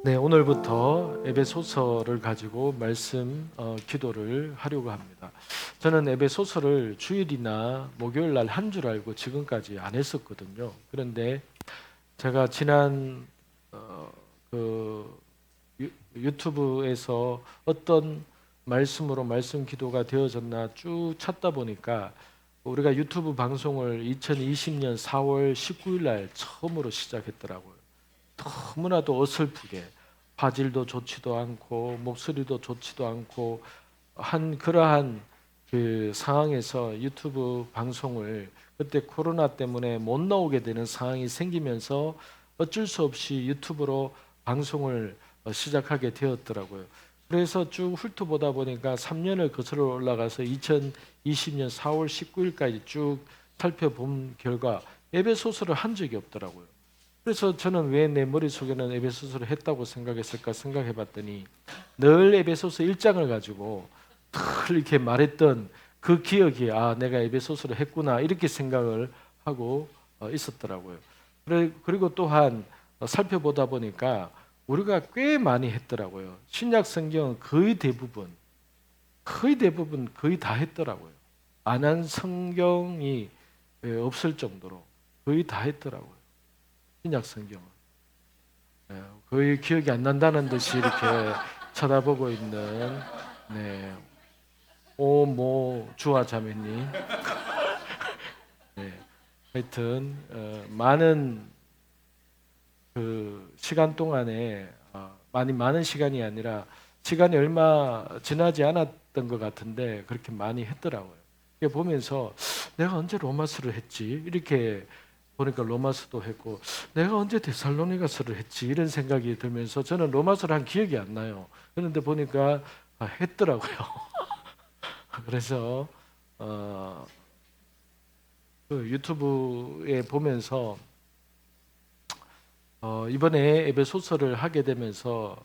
네, 오늘부터 에베소서를 가지고 말씀 기도를 하려고 합니다. 저는 에베소서를 주일이나 목요일 날 한 줄 알고 지금까지 안 했었거든요. 그런데 제가 지난 그 유튜브에서 어떤 말씀으로 말씀 기도가 되어졌나 쭉 찾다 보니까 우리가 유튜브 방송을 2020년 4월 19일 날 처음으로 시작했더라고요. 너무나도 어설프게 화질도 좋지도 않고 목소리도 좋지도 않고 한 그러한 그 상황에서 유튜브 방송을 그때 코로나 때문에 못 나오게 되는 상황이 생기면서 어쩔 수 없이 유튜브로 방송을 시작하게 되었더라고요. 그래서 쭉 훑어보다 보니까 3년을 거슬러 올라가서 2020년 4월 19일까지 쭉 살펴본 결과 에베소서를 한 적이 없더라고요. 그래서 저는 왜 내 머릿속에는 에베소서를 했다고 생각했을까 생각해 봤더니 늘 에베소서 1장을 가지고 늘 이렇게 말했던 그 기억이 내가 에베소서를 했구나 이렇게 생각을 하고 있었더라고요. 그리고 또한 살펴보다 보니까 우리가 꽤 많이 했더라고요. 신약 성경은 거의 다 했더라고요. 안 한 성경이 없을 정도로 거의 다 했더라고요. 신약 성경은 거의 기억이 안 난다는 듯이 이렇게 쳐다보고 있는 오모 주아 자매님. 네, 하여튼 많은 그 시간 동안에 많은 시간이 아니라 시간이 얼마 지나지 않았던 것 같은데 그렇게 많이 했더라고요. 보면서 내가 언제 로마서를 했지 이렇게 보니까 로마서도 했고 내가 언제 데살로니가서를 했지 이런 생각이 들면서 저는 로마서를 한 기억이 안 나요. 그런데 보니까 했더라고요. 그래서 그 유튜브에 보면서 이번에 에베소서를 하게 되면서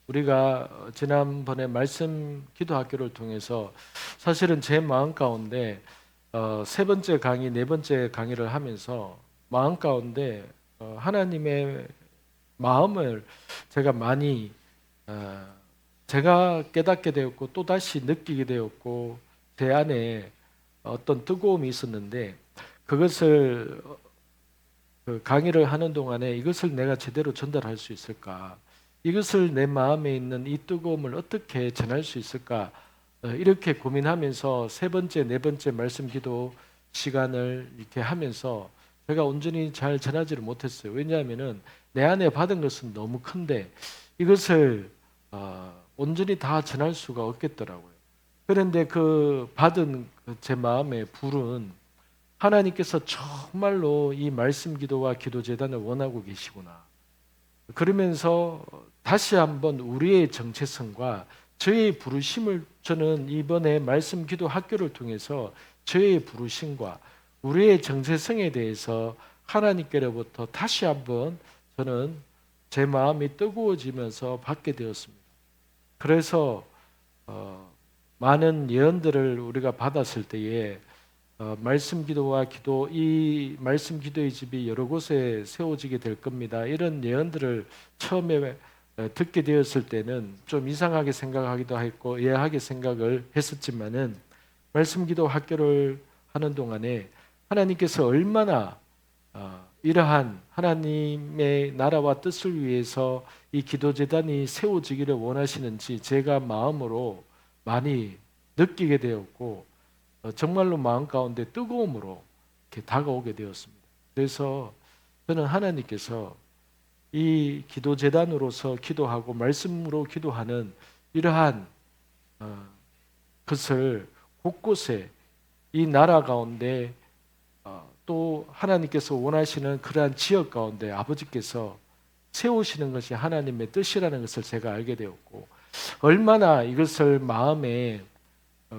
우리가 지난번에 말씀 기도학교를 통해서 사실은 제 마음 가운데 세 번째 강의, 네 번째 강의를 하면서 마음 가운데 하나님의 마음을 제가 많이 제가 깨닫게 되었고 또 다시 느끼게 되었고 제 안에 어떤 뜨거움이 있었는데 그것을 그 강의를 하는 동안에 이것을 내가 제대로 전달할 수 있을까? 이것을 내 마음에 있는 이 뜨거움을 어떻게 전할 수 있을까? 이렇게 고민하면서 세 번째, 네 번째 말씀 기도 시간을 이렇게 하면서 제가 온전히 잘 전하지를 못했어요. 왜냐하면은 내 안에 받은 것은 너무 큰데 이것을 온전히 다 전할 수가 없겠더라고요. 그런데 그 받은 제 마음의 불은 하나님께서 정말로 이 말씀 기도와 기도 제단을 원하고 계시구나. 그러면서 다시 한번 우리의 정체성과 저의 부르심을 저는 이번에 말씀 기도 학교를 통해서 저의 부르심과 우리의 정체성에 대해서 하나님께로부터 다시 한번 저는 제 마음이 뜨거워지면서 받게 되었습니다. 그래서 많은 예언들을 우리가 받았을 때에 말씀 기도와 기도, 이 말씀 기도의 집이 여러 곳에 세워지게 될 겁니다. 이런 예언들을 처음에 듣게 되었을 때는 좀 이상하게 생각하기도 했고 예하게 생각을 했었지만은 말씀 기도 학교를 하는 동안에 하나님께서 얼마나 이러한 하나님의 나라와 뜻을 위해서 이 기도 제단이 세워지기를 원하시는지 제가 마음으로 많이 느끼게 되었고 정말로 마음 가운데 뜨거움으로 이렇게 다가오게 되었습니다. 그래서 저는 하나님께서 이 기도 제단으로서 기도하고 말씀으로 기도하는 이러한 것을 곳곳에 이 나라 가운데 또 하나님께서 원하시는 그러한 지역 가운데 아버지께서 세우시는 것이 하나님의 뜻이라는 것을 제가 알게 되었고 얼마나 이것을 마음에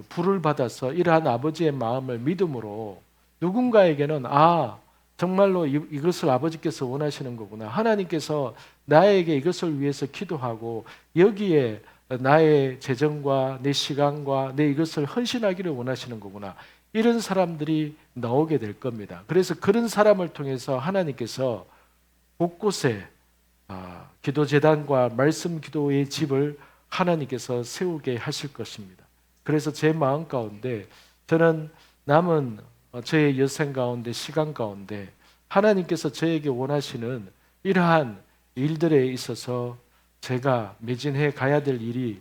불을 받아서 이러한 아버지의 마음을 믿음으로 누군가에게는 정말로 이것을 아버지께서 원하시는 거구나. 하나님께서 나에게 이것을 위해서 기도하고 여기에 나의 재정과 내 시간과 내 이것을 헌신하기를 원하시는 거구나. 이런 사람들이 나오게 될 겁니다. 그래서 그런 사람을 통해서 하나님께서 곳곳에 기도재단과 말씀 기도의 집을 하나님께서 세우게 하실 것입니다. 그래서 제 마음 가운데 저는 남은 저의 여생 가운데 시간 가운데 하나님께서 저에게 원하시는 이러한 일들에 있어서 제가 매진해 가야 될 일이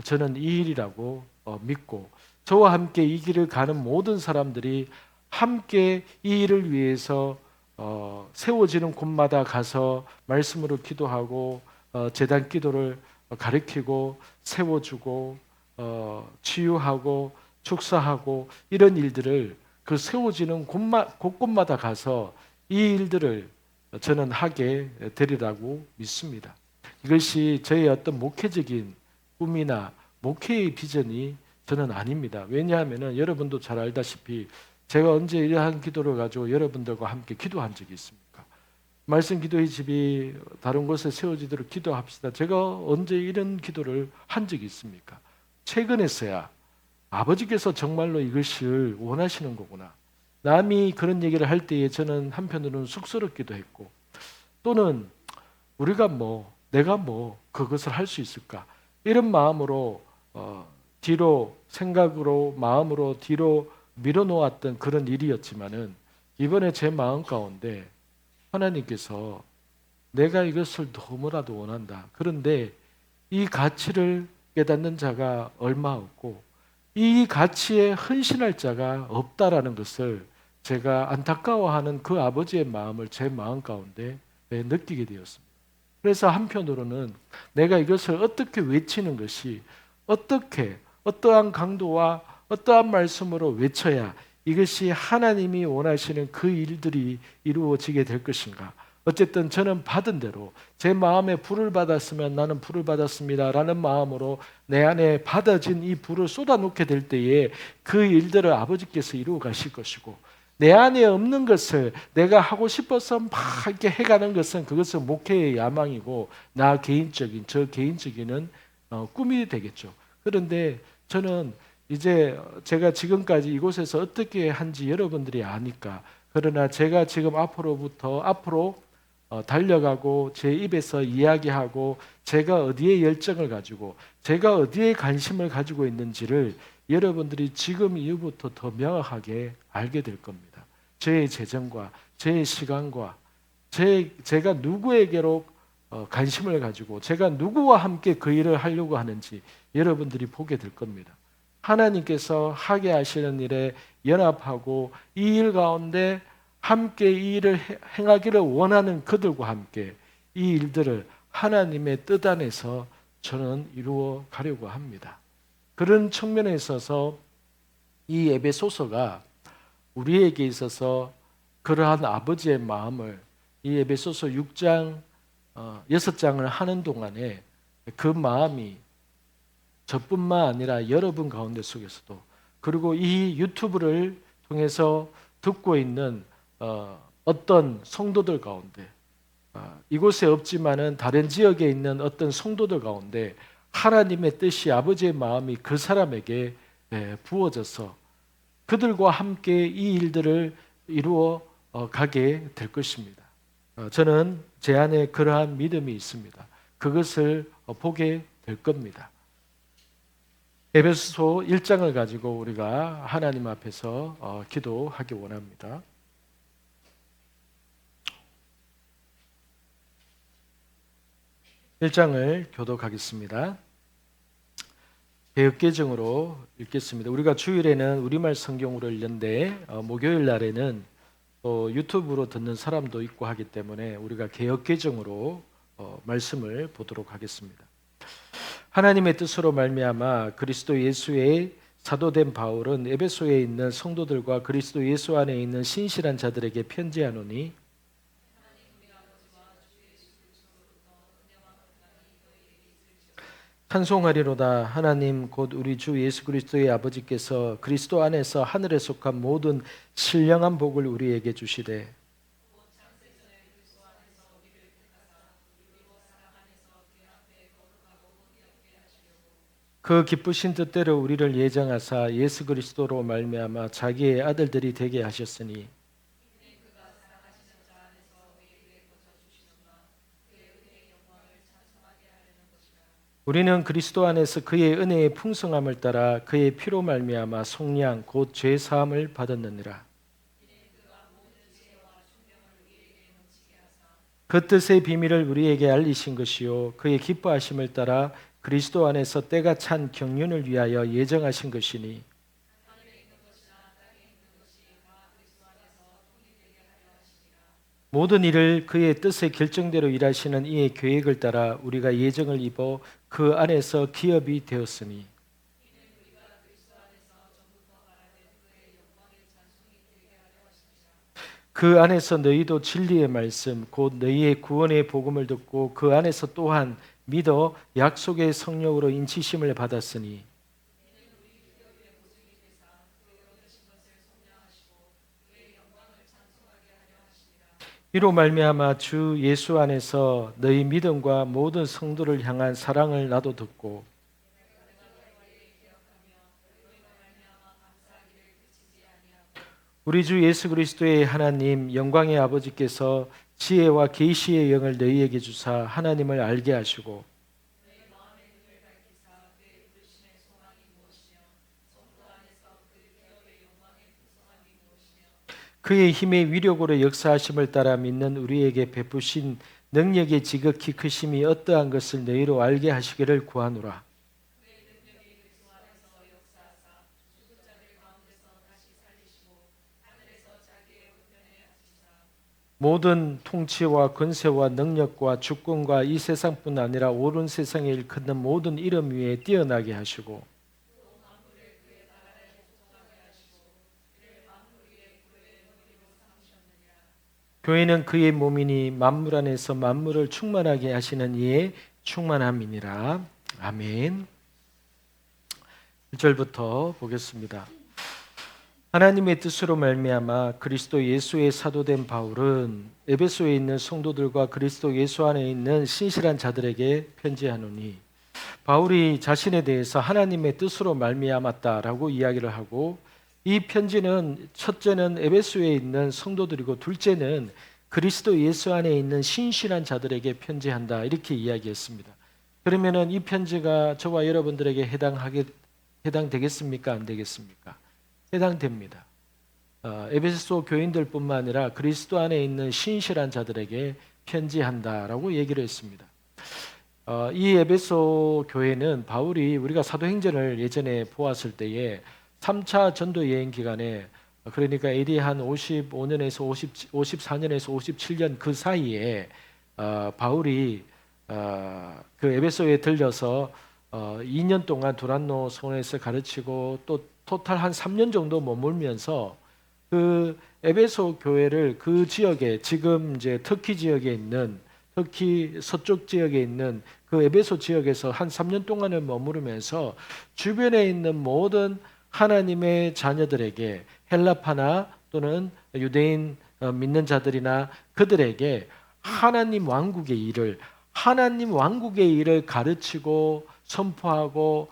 저는 이 일이라고 믿고 저와 함께 이 길을 가는 모든 사람들이 함께 이 일을 위해서 세워지는 곳마다 가서 말씀으로 기도하고 제단 기도를 가르치고 세워주고 치유하고 축사하고 이런 일들을 그 세워지는 곳곳마다 가서 이 일들을 저는 하게 되리라고 믿습니다. 이것이 저의 어떤 목회적인 꿈이나 목회의 비전이 저는 아닙니다. 왜냐하면 여러분도 잘 알다시피 제가 언제 이러한 기도를 가지고 여러분들과 함께 기도한 적이 있습니까? 말씀 기도의 집이 다른 곳에 세워지도록 기도합시다. 제가 언제 이런 기도를 한 적이 있습니까? 최근에서야 아버지께서 정말로 이것을 원하시는 거구나. 남이 그런 얘기를 할 때에 저는 한편으로는 쑥스럽기도 했고 또는 내가 그것을 할 수 있을까? 이런 마음으로 뒤로 생각으로 마음으로 뒤로 밀어놓았던 그런 일이었지만은 이번에 제 마음 가운데 하나님께서 내가 이것을 너무나도 원한다. 그런데 이 가치를 깨닫는 자가 얼마 없고 이 가치에 헌신할 자가 없다라는 것을 제가 안타까워하는 그 아버지의 마음을 제 마음 가운데 느끼게 되었습니다. 그래서 한편으로는 내가 이것을 어떻게 외치는 것이 어떠한 강도와 어떠한 말씀으로 외쳐야 이것이 하나님이 원하시는 그 일들이 이루어지게 될 것인가. 어쨌든 저는 받은 대로 제 마음에 불을 받았으면 나는 불을 받았습니다 라는 마음으로 내 안에 받아진 이 불을 쏟아놓게 될 때에 그 일들을 아버지께서 이루어 가실 것이고 내 안에 없는 것을 내가 하고 싶어서 막 이렇게 해가는 것은 그것은 목회의 야망이고 저 개인적인 꿈이 되겠죠. 그런데 저는 이제 제가 지금까지 이곳에서 어떻게 한지 여러분들이 아니까 그러나 제가 지금 앞으로 달려가고 제 입에서 이야기하고 제가 어디에 열정을 가지고 제가 어디에 관심을 가지고 있는지를 여러분들이 지금 이후부터 더 명확하게 알게 될 겁니다. 제 재정과 제 시간과 제가 누구에게로 관심을 가지고 제가 누구와 함께 그 일을 하려고 하는지 여러분들이 보게 될 겁니다. 하나님께서 하게 하시는 일에 연합하고 이 일 가운데 함께 이 일을 행하기를 원하는 그들과 함께 이 일들을 하나님의 뜻 안에서 저는 이루어 가려고 합니다. 그런 측면에 있어서 이 에베소서가 우리에게 있어서 그러한 아버지의 마음을 이 에베소서 6장 6장을 하는 동안에 그 마음이 저뿐만 아니라 여러분 가운데 속에서도 그리고 이 유튜브를 통해서 듣고 있는 어떤 성도들 가운데 이곳에 없지만은 다른 지역에 있는 어떤 성도들 가운데 하나님의 뜻이 아버지의 마음이 그 사람에게 부어져서 그들과 함께 이 일들을 이루어 가게 될 것입니다. 저는 제 안에 그러한 믿음이 있습니다. 그것을 보게 될 겁니다. 에베소서 1장을 가지고 우리가 하나님 앞에서 기도하기 원합니다. (1장을) 교독하겠습니다. 개역개정으로 읽겠습니다. 우리가 주일에는 우리말 성경으로 읽는데 목요일 날에는 또 유튜브로 듣는 사람도 있고 하기 때문에 우리가 개역개정으로 말씀을 보도록 하겠습니다. 하나님의 뜻으로 말미암아 그리스도 예수의 사도된 바울은 에베소에 있는 성도들과 그리스도 예수 안에 있는 신실한 자들에게 편지하노니 찬송하리로다. 하나님 곧 우리 주 예수 그리스도의 아버지께서 그리스도 안에서 하늘에 속한 모든 신령한 복을 우리에게 주시되 그 기쁘신 뜻대로 우리를 예정하사 예수 그리스도로 말미암아 자기의 아들들이 되게 하셨으니 우리는 그리스도 안에서 그의 은혜의 풍성함을 따라 그의 피로 말미암아 속량 곧 죄 사함을 받았느니라. 그 뜻의 비밀을 우리에게 알리신 것이요 그의 기뻐하심을 따라 그리스도 안에서 때가 찬 경륜을 위하여 예정하신 것이니 모든 일을 그의 뜻의 결정대로 일하시는 이의 계획을 따라 우리가 예정을 입어 그 안에서 기업이 되었으니 그 안에서 너희도 진리의 말씀 곧 너희의 구원의 복음을 듣고 그 안에서 또한 믿어 약속의 성령으로 인치심을 받았으니 이로 말미암아 주 예수 안에서 너희 믿음과 모든 성도를 향한 사랑을 나도 듣고 우리 주 예수 그리스도의 하나님 영광의 아버지께서 지혜와 계시의 영을 너희에게 주사 하나님을 알게 하시고 그의 힘의 위력으로 역사하심을 따라 믿는 우리에게 베푸신 능력의 지극히 크심이 어떠한 것을 너희로 알게 하시기를 구하노라. 모든 통치와 권세와 능력과 주권과 이 세상뿐 아니라 옳은 세상에 일컫는 모든 이름 위에 뛰어나게 하시고 교회는 그의 몸이니 만물 안에서 만물을 충만하게 하시는 이의 충만함이니라. 아멘. 1절부터 보겠습니다. 하나님의 뜻으로 말미암아 그리스도 예수의 사도된 바울은 에베소에 있는 성도들과 그리스도 예수 안에 있는 신실한 자들에게 편지하노니 바울이 자신에 대해서 하나님의 뜻으로 말미암았다라고 이야기를 하고 이 편지는 첫째는 에베소에 있는 성도들이고 둘째는 그리스도 예수 안에 있는 신실한 자들에게 편지한다 이렇게 이야기했습니다. 그러면은 이 편지가 저와 여러분들에게 해당되겠습니까? 안 되겠습니까? 해당됩니다. 에베소 교인들뿐만 아니라 그리스도 안에 있는 신실한 자들에게 편지한다라고 얘기를 했습니다. 이 에베소 교회는 바울이 우리가 사도행전을 예전에 보았을 때에 3차 전도 여행 기간에 그러니까 AD 한 55년에서 54년에서 57년 그 사이에 바울이 그 에베소에 들려서 2년 동안 두란노 성원에서 가르치고 또 토탈 한 3년 정도 머물면서 그 에베소 교회를 그 지역에 지금 이제 터키 지역에 있는 터키 서쪽 지역에 있는 그 에베소 지역에서 한 3년 동안을 머무르면서 주변에 있는 모든 하나님의 자녀들에게 헬라파나 또는 유대인 믿는 자들이나 그들에게 하나님 왕국의 일을 가르치고 선포하고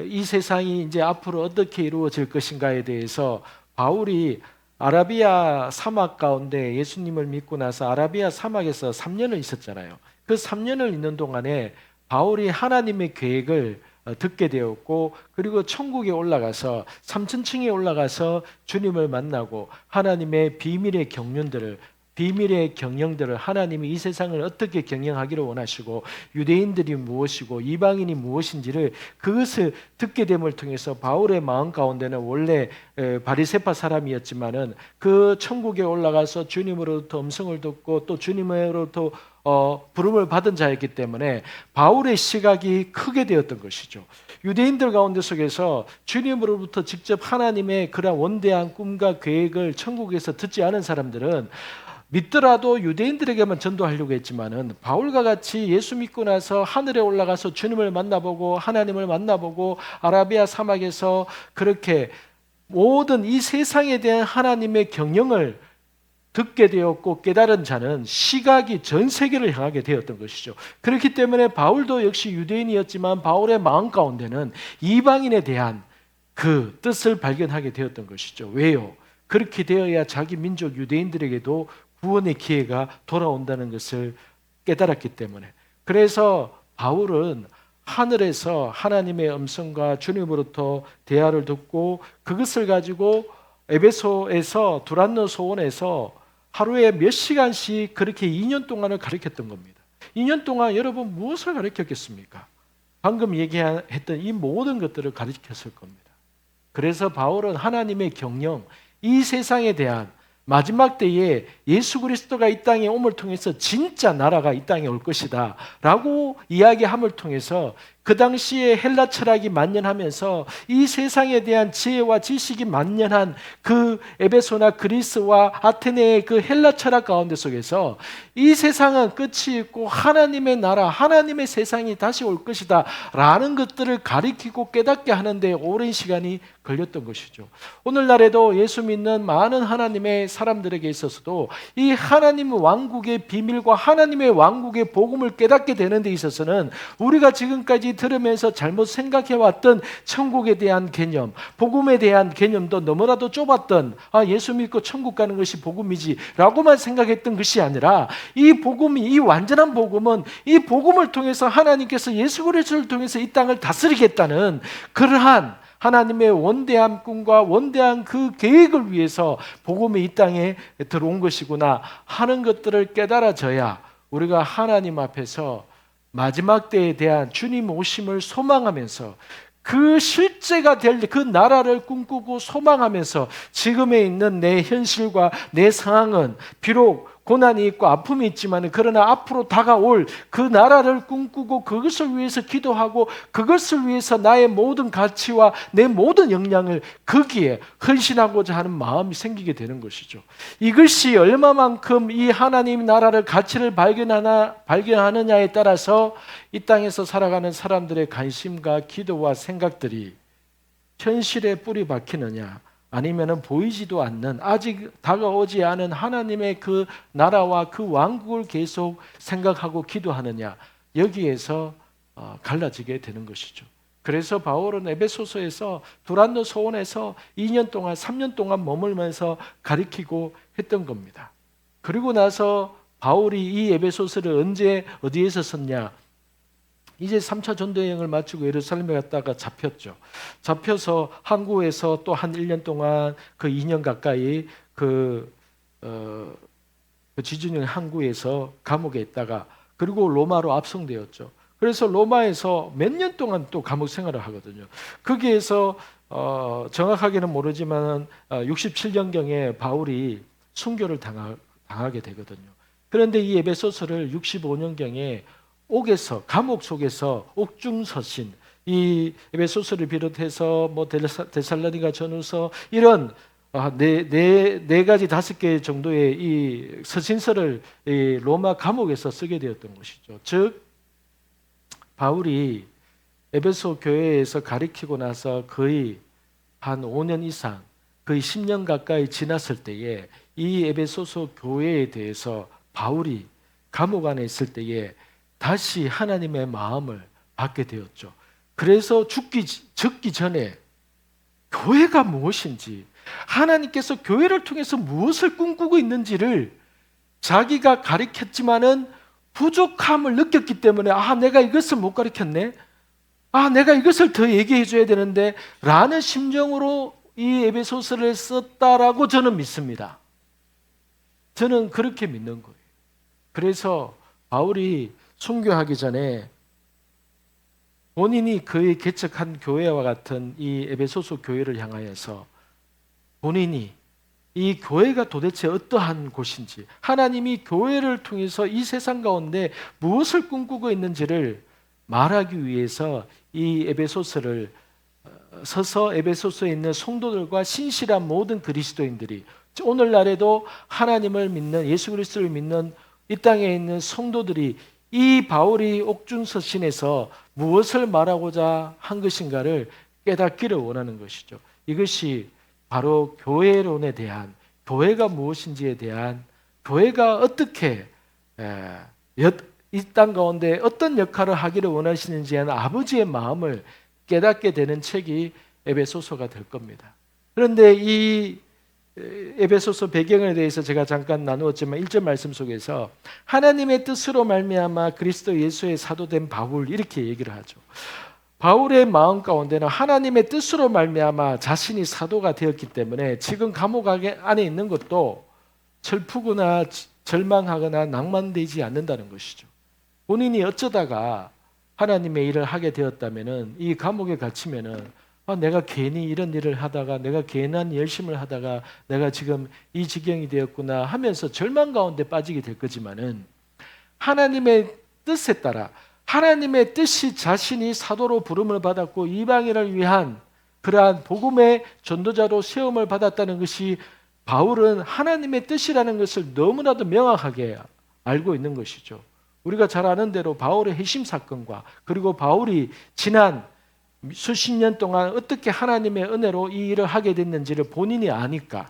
이 세상이 이제 앞으로 어떻게 이루어질 것인가에 대해서 바울이 아라비아 사막 가운데 예수님을 믿고 나서 아라비아 사막에서 3년을 있었잖아요. 그 3년을 있는 동안에 바울이 하나님의 계획을 듣게 되었고 그리고 천국에 올라가서 3천층에 올라가서 주님을 만나고 하나님의 비밀의 경영들을 하나님이 이 세상을 어떻게 경영하기를 원하시고 유대인들이 무엇이고 이방인이 무엇인지를 그것을 듣게 됨을 통해서 바울의 마음 가운데는 원래 바리새파 사람이었지만은 그 천국에 올라가서 주님으로부터 음성을 듣고 또 주님으로부터 부름을 받은 자였기 때문에 바울의 시각이 크게 되었던 것이죠. 유대인들 가운데 속에서 주님으로부터 직접 하나님의 그런 원대한 꿈과 계획을 천국에서 듣지 않은 사람들은 믿더라도 유대인들에게만 전도하려고 했지만은 바울과 같이 예수 믿고 나서 하늘에 올라가서 주님을 만나보고 하나님을 만나보고 아라비아 사막에서 그렇게 모든 이 세상에 대한 하나님의 경영을 듣게 되었고 깨달은 자는 시각이 전 세계를 향하게 되었던 것이죠. 그렇기 때문에 바울도 역시 유대인이었지만 바울의 마음 가운데는 이방인에 대한 그 뜻을 발견하게 되었던 것이죠. 왜요? 그렇게 되어야 자기 민족 유대인들에게도 구원의 기회가 돌아온다는 것을 깨달았기 때문에. 그래서 바울은 하늘에서 하나님의 음성과 주님으로부터 대화를 듣고 그것을 가지고 에베소에서 두란노 소원에서 하루에 몇 시간씩 그렇게 2년 동안을 가르쳤던 겁니다. 2년 동안 여러분 무엇을 가르쳤겠습니까? 방금 얘기했던 이 모든 것들을 가르쳤을 겁니다. 그래서 바울은 하나님의 경영, 이 세상에 대한 마지막 때에 예수 그리스도가 이 땅에 옴을 통해서 진짜 나라가 이 땅에 올 것이다 라고 이야기함을 통해서 그 당시에 헬라 철학이 만연하면서 이 세상에 대한 지혜와 지식이 만연한 그 에베소나 그리스와 아테네의 그 헬라 철학 가운데 속에서 이 세상은 끝이 있고 하나님의 나라, 하나님의 세상이 다시 올 것이다 라는 것들을 가리키고 깨닫게 하는데 오랜 시간이 걸렸던 것이죠. 오늘날에도 예수 믿는 많은 하나님의 사람들에게 있어서도 이 하나님 왕국의 비밀과 하나님의 왕국의 복음을 깨닫게 되는 데 있어서는 우리가 지금까지 들으면서 잘못 생각해왔던 천국에 대한 개념, 복음에 대한 개념도 너무나도 좁았던 예수 믿고 천국 가는 것이 복음이지 라고만 생각했던 것이 아니라 이 복음이, 이 완전한 복음은 이 복음을 통해서 하나님께서 예수 그리스도를 통해서 이 땅을 다스리겠다는 그러한 하나님의 원대한 꿈과 원대한 그 계획을 위해서 복음이 이 땅에 들어온 것이구나 하는 것들을 깨달아져야 우리가 하나님 앞에서 마지막 때에 대한 주님 오심을 소망하면서 그 실제가 될 그 나라를 꿈꾸고 소망하면서 지금에 있는 내 현실과 내 상황은 비록 고난이 있고 아픔이 있지만 그러나 앞으로 다가올 그 나라를 꿈꾸고 그것을 위해서 기도하고 그것을 위해서 나의 모든 가치와 내 모든 역량을 거기에 헌신하고자 하는 마음이 생기게 되는 것이죠. 이것이 얼마만큼 이 하나님 나라를 가치를 발견하느냐에 따라서 이 땅에서 살아가는 사람들의 관심과 기도와 생각들이 현실에 뿌리 박히느냐 아니면은 보이지도 않는 아직 다가오지 않은 하나님의 그 나라와 그 왕국을 계속 생각하고 기도하느냐 여기에서 갈라지게 되는 것이죠. 그래서 바울은 에베소서에서 두란노 소원에서 2년 동안 3년 동안 머물면서 가르치고 했던 겁니다. 그리고 나서 바울이 이 에베소서를 언제 어디에서 썼냐? 이제 3차 전도 여행을 마치고 예루살렘에 갔다가 잡혔죠. 잡혀서 항구에서 또 한 1년 동안 그 2년 가까이 그 지중해 항구에서 감옥에 있다가 그리고 로마로 압송되었죠. 그래서 로마에서 몇 년 동안 또 감옥 생활을 하거든요. 거기에서 정확하게는 모르지만 67년경에 바울이 순교를 당하게 되거든요. 그런데 이 에베소서를 65년경에 옥에서 감옥 속에서 옥중서신 이 에베소서를 비롯해서 뭐 데살로니가 전후서 이런 네 가지 5개 정도의 이 서신서를 이 로마 감옥에서 쓰게 되었던 것이죠. 즉 바울이 에베소 교회에서 가르치고 나서 거의 한 5년 이상 거의 10년 가까이 지났을 때에 이 에베소서 교회에 대해서 바울이 감옥 안에 있을 때에 다시 하나님의 마음을 받게 되었죠. 그래서 죽기 전에 교회가 무엇인지 하나님께서 교회를 통해서 무엇을 꿈꾸고 있는지를 자기가 가르쳤지만은 부족함을 느꼈기 때문에 내가 이것을 못 가르쳤네. 내가 이것을 더 얘기해 줘야 되는데 라는 심정으로 이 에베소서를 썼다라고 저는 믿습니다. 저는 그렇게 믿는 거예요. 그래서 바울이 순교하기 전에 본인이 그의 개척한 교회와 같은 이 에베소서 교회를 향하여서 본인이 이 교회가 도대체 어떠한 곳인지 하나님이 교회를 통해서 이 세상 가운데 무엇을 꿈꾸고 있는지를 말하기 위해서 이 에베소서를 서서 에베소서에 있는 성도들과 신실한 모든 그리스도인들이 오늘날에도 하나님을 믿는 예수 그리스도를 믿는 이 땅에 있는 성도들이 이 바울이 옥중서신에서 무엇을 말하고자 한 것인가를 깨닫기를 원하는 것이죠. 이것이 바로 교회론에 대한 교회가 무엇인지에 대한 교회가 어떻게 이 땅 가운데 어떤 역할을 하기를 원하시는지에 대한 아버지의 마음을 깨닫게 되는 책이 에베소서가 될 겁니다. 그런데 이 에베소서 배경에 대해서 제가 잠깐 나누었지만 1절 말씀 속에서 하나님의 뜻으로 말미암아 그리스도 예수의 사도된 바울 이렇게 얘기를 하죠. 바울의 마음 가운데는 하나님의 뜻으로 말미암아 자신이 사도가 되었기 때문에 지금 감옥 안에 있는 것도 슬프거나 절망하거나 낭만되지 않는다는 것이죠. 본인이 어쩌다가 하나님의 일을 하게 되었다면은 이 감옥에 갇히면은 내가 괜히 이런 일을 하다가 내가 괜한 열심을 하다가 내가 지금 이 지경이 되었구나 하면서 절망 가운데 빠지게 될 거지만은 하나님의 뜻에 따라 하나님의 뜻이 자신이 사도로 부름을 받았고 이방인을 위한 그러한 복음의 전도자로 세움을 받았다는 것이 바울은 하나님의 뜻이라는 것을 너무나도 명확하게 알고 있는 것이죠. 우리가 잘 아는 대로 바울의 회심 사건과 그리고 바울이 지난 수십 년 동안 어떻게 하나님의 은혜로 이 일을 하게 됐는지를 본인이 아니까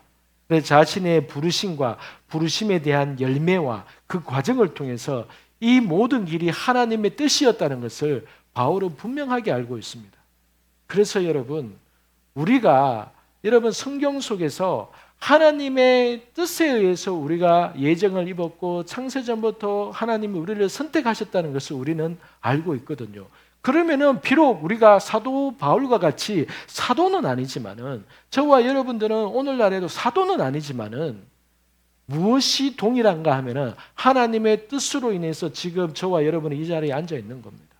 자신의 부르심과 부르심에 대한 열매와 그 과정을 통해서 이 모든 길이 하나님의 뜻이었다는 것을 바울은 분명하게 알고 있습니다. 그래서 우리가 성경 속에서 하나님의 뜻에 의해서 우리가 예정을 입었고 창세전부터 하나님이 우리를 선택하셨다는 것을 우리는 알고 있거든요. 그러면은 비록 우리가 사도 바울과 같이 사도는 아니지만은 저와 여러분들은 오늘날에도 사도는 아니지만은 무엇이 동일한가 하면은 하나님의 뜻으로 인해서 지금 저와 여러분이 이 자리에 앉아 있는 겁니다.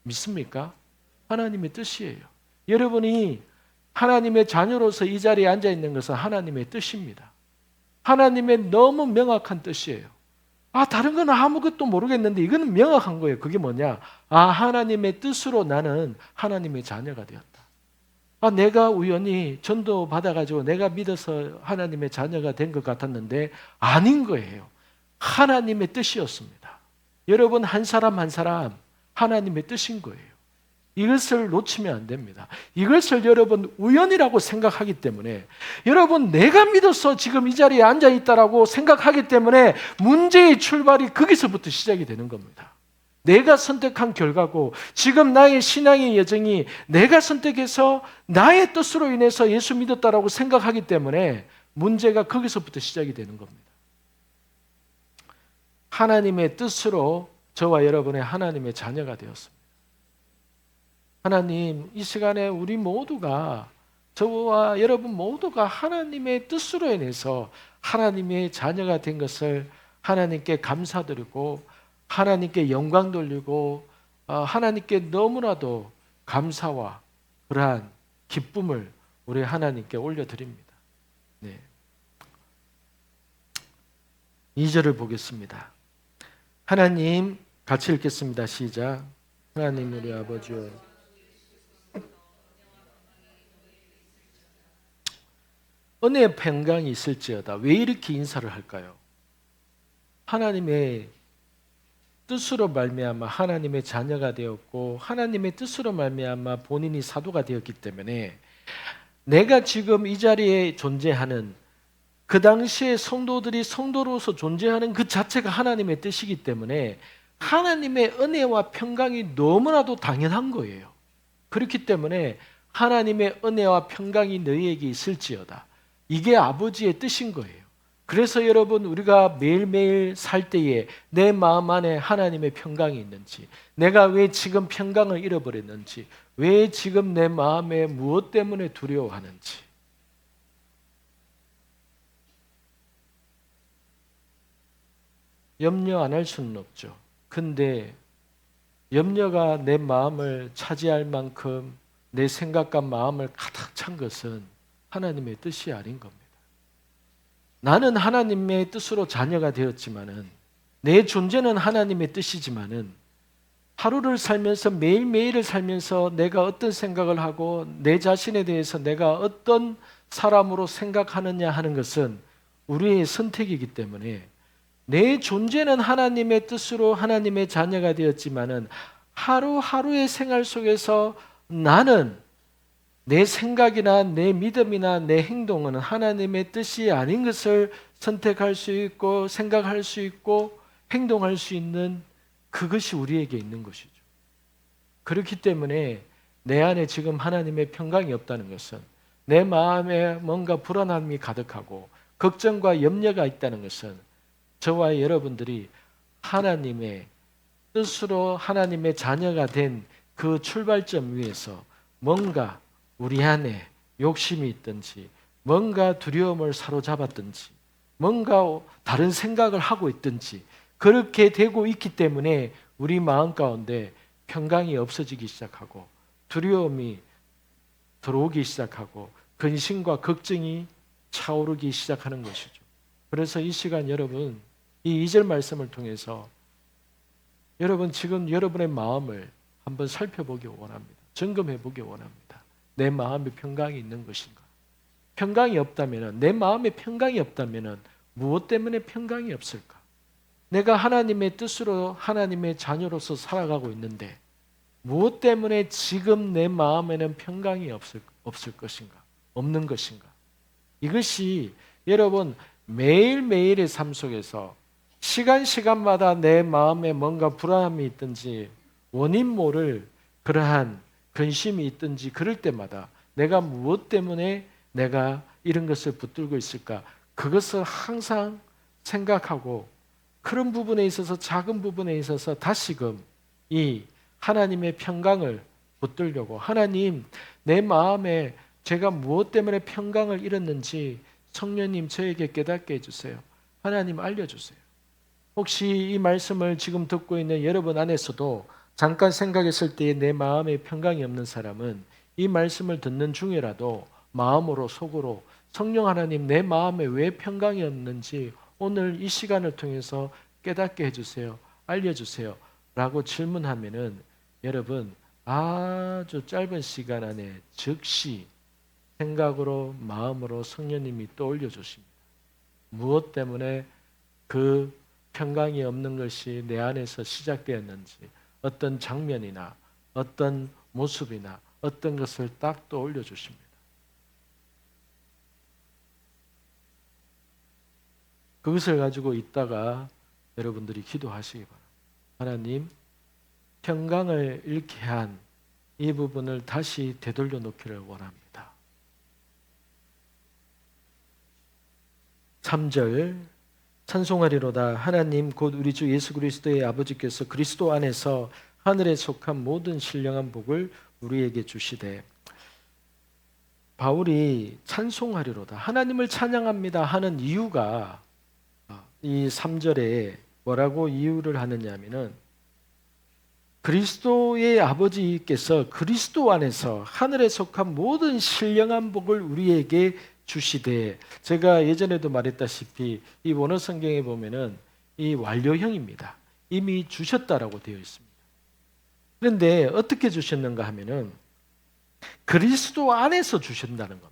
믿습니까? 하나님의 뜻이에요. 여러분이 하나님의 자녀로서 이 자리에 앉아 있는 것은 하나님의 뜻입니다. 하나님의 너무 명확한 뜻이에요. 다른 건 아무것도 모르겠는데 이거는 명확한 거예요. 그게 뭐냐? 하나님의 뜻으로 나는 하나님의 자녀가 되었다. 내가 우연히 전도 받아가지고 내가 믿어서 하나님의 자녀가 된 것 같았는데 아닌 거예요. 하나님의 뜻이었습니다. 여러분 한 사람 한 사람 하나님의 뜻인 거예요. 이것을 놓치면 안 됩니다. 이것을 여러분 우연이라고 생각하기 때문에 여러분 내가 믿어서 지금 이 자리에 앉아 있다라고 생각하기 때문에 문제의 출발이 거기서부터 시작이 되는 겁니다. 내가 선택한 결과고 지금 나의 신앙의 여정이 내가 선택해서 나의 뜻으로 인해서 예수 믿었다라고 생각하기 때문에 문제가 거기서부터 시작이 되는 겁니다. 하나님의 뜻으로 저와 여러분의 하나님의 자녀가 되었습니다. 하나님, 이 시간에 우리 모두가 저와 여러분 모두가 하나님의 뜻으로 인해서 하나님의 자녀가 된 것을 하나님께 감사드리고 하나님께 영광 돌리고 하나님께 너무나도 감사와 그러한 기쁨을 우리 하나님께 올려드립니다. 네. 2절을 보겠습니다. 하나님 같이 읽겠습니다. 시작. 하나님 우리 아버지여 은혜의 평강이 있을지어다. 왜 이렇게 인사를 할까요? 하나님의 뜻으로 말미암아 하나님의 자녀가 되었고 하나님의 뜻으로 말미암아 본인이 사도가 되었기 때문에 내가 지금 이 자리에 존재하는 그 당시에 성도들이 성도로서 존재하는 그 자체가 하나님의 뜻이기 때문에 하나님의 은혜와 평강이 너무나도 당연한 거예요. 그렇기 때문에 하나님의 은혜와 평강이 너희에게 있을지어다. 이게 아버지의 뜻인 거예요. 그래서 여러분 우리가 매일매일 살 때에 내 마음 안에 하나님의 평강이 있는지, 내가 왜 지금 평강을 잃어버렸는지, 왜 지금 내 마음에 무엇 때문에 두려워하는지, 염려 안 할 수는 없죠. 근데 염려가 내 마음을 차지할 만큼 내 생각과 마음을 가득 찬 것은 하나님의 뜻이 아닌 겁니다. 나는 하나님의 뜻으로 자녀가 되었지만은 내 존재는 하나님의 뜻이지만은 하루를 살면서 매일매일을 살면서 내가 어떤 생각을 하고 내 자신에 대해서 내가 어떤 사람으로 생각하느냐 하는 것은 우리의 선택이기 때문에 내 존재는 하나님의 뜻으로 하나님의 자녀가 되었지만은 하루하루의 생활 속에서 나는 내 생각이나 내 믿음이나 내 행동은 하나님의 뜻이 아닌 것을 선택할 수 있고 생각할 수 있고 행동할 수 있는 그것이 우리에게 있는 것이죠. 그렇기 때문에 내 안에 지금 하나님의 평강이 없다는 것은 내 마음에 뭔가 불안함이 가득하고 걱정과 염려가 있다는 것은 저와 여러분들이 하나님의 뜻으로 하나님의 자녀가 된 그 출발점 위에서 뭔가 우리 안에 욕심이 있든지 뭔가 두려움을 사로잡았든지 뭔가 다른 생각을 하고 있든지 그렇게 되고 있기 때문에 우리 마음 가운데 평강이 없어지기 시작하고 두려움이 들어오기 시작하고 근심과 걱정이 차오르기 시작하는 것이죠. 그래서 이 시간 여러분 이 2절 말씀을 통해서 여러분 지금 여러분의 마음을 한번 살펴보기 원합니다. 점검해 보기 원합니다. 내 마음에 평강이 있는 것인가? 평강이 없다면 내 마음에 평강이 없다면 무엇 때문에 평강이 없을까? 내가 하나님의 뜻으로 하나님의 자녀로서 살아가고 있는데 무엇 때문에 지금 내 마음에는 평강이 없을 것인가? 없는 것인가? 이것이 여러분 매일매일의 삶 속에서 시간마다 내 마음에 뭔가 불안함이 있든지 원인 모를 그러한 근심이 있든지 그럴 때마다 내가 무엇 때문에 내가 이런 것을 붙들고 있을까? 그것을 항상 생각하고 그런 부분에 있어서 작은 부분에 있어서 다시금 이 하나님의 평강을 붙들려고 하나님 내 마음에 제가 무엇 때문에 평강을 잃었는지 성령님 저에게 깨닫게 해주세요. 하나님 알려주세요. 혹시 이 말씀을 지금 듣고 있는 여러분 안에서도 잠깐 생각했을 때에 내 마음에 평강이 없는 사람은 이 말씀을 듣는 중이라도 마음으로 속으로 성령 하나님 내 마음에 왜 평강이 없는지 오늘 이 시간을 통해서 깨닫게 해주세요. 알려주세요. 라고 질문하면은 여러분 아주 짧은 시간 안에 즉시 생각으로 마음으로 성령님이 떠올려 주십니다. 무엇 때문에 그 평강이 없는 것이 내 안에서 시작되었는지 어떤 장면이나 어떤 모습이나 어떤 것을 딱 떠올려 주십니다. 그것을 가지고 있다가 여러분들이 기도하시기 바랍니다. 하나님, 평강을 잃게 한 이 부분을 다시 되돌려 놓기를 원합니다. 3절 찬송하리로다. 하나님 곧 우리 주 예수 그리스도의 아버지께서 그리스도 안에서 하늘에 속한 모든 신령한 복을 우리에게 주시되. 바울이 찬송하리로다 하나님을 찬양합니다 하는 이유가 이 3절에 뭐라고 이유를 하느냐 하면은 그리스도의 아버지께서 그리스도 안에서 하늘에 속한 모든 신령한 복을 우리에게 주시되. 제가 예전에도 말했다시피 이 원어 성경에 보면은 이 완료형입니다. 이미 주셨다라고 되어 있습니다. 그런데 어떻게 주셨는가 하면은 그리스도 안에서 주신다는 겁니다.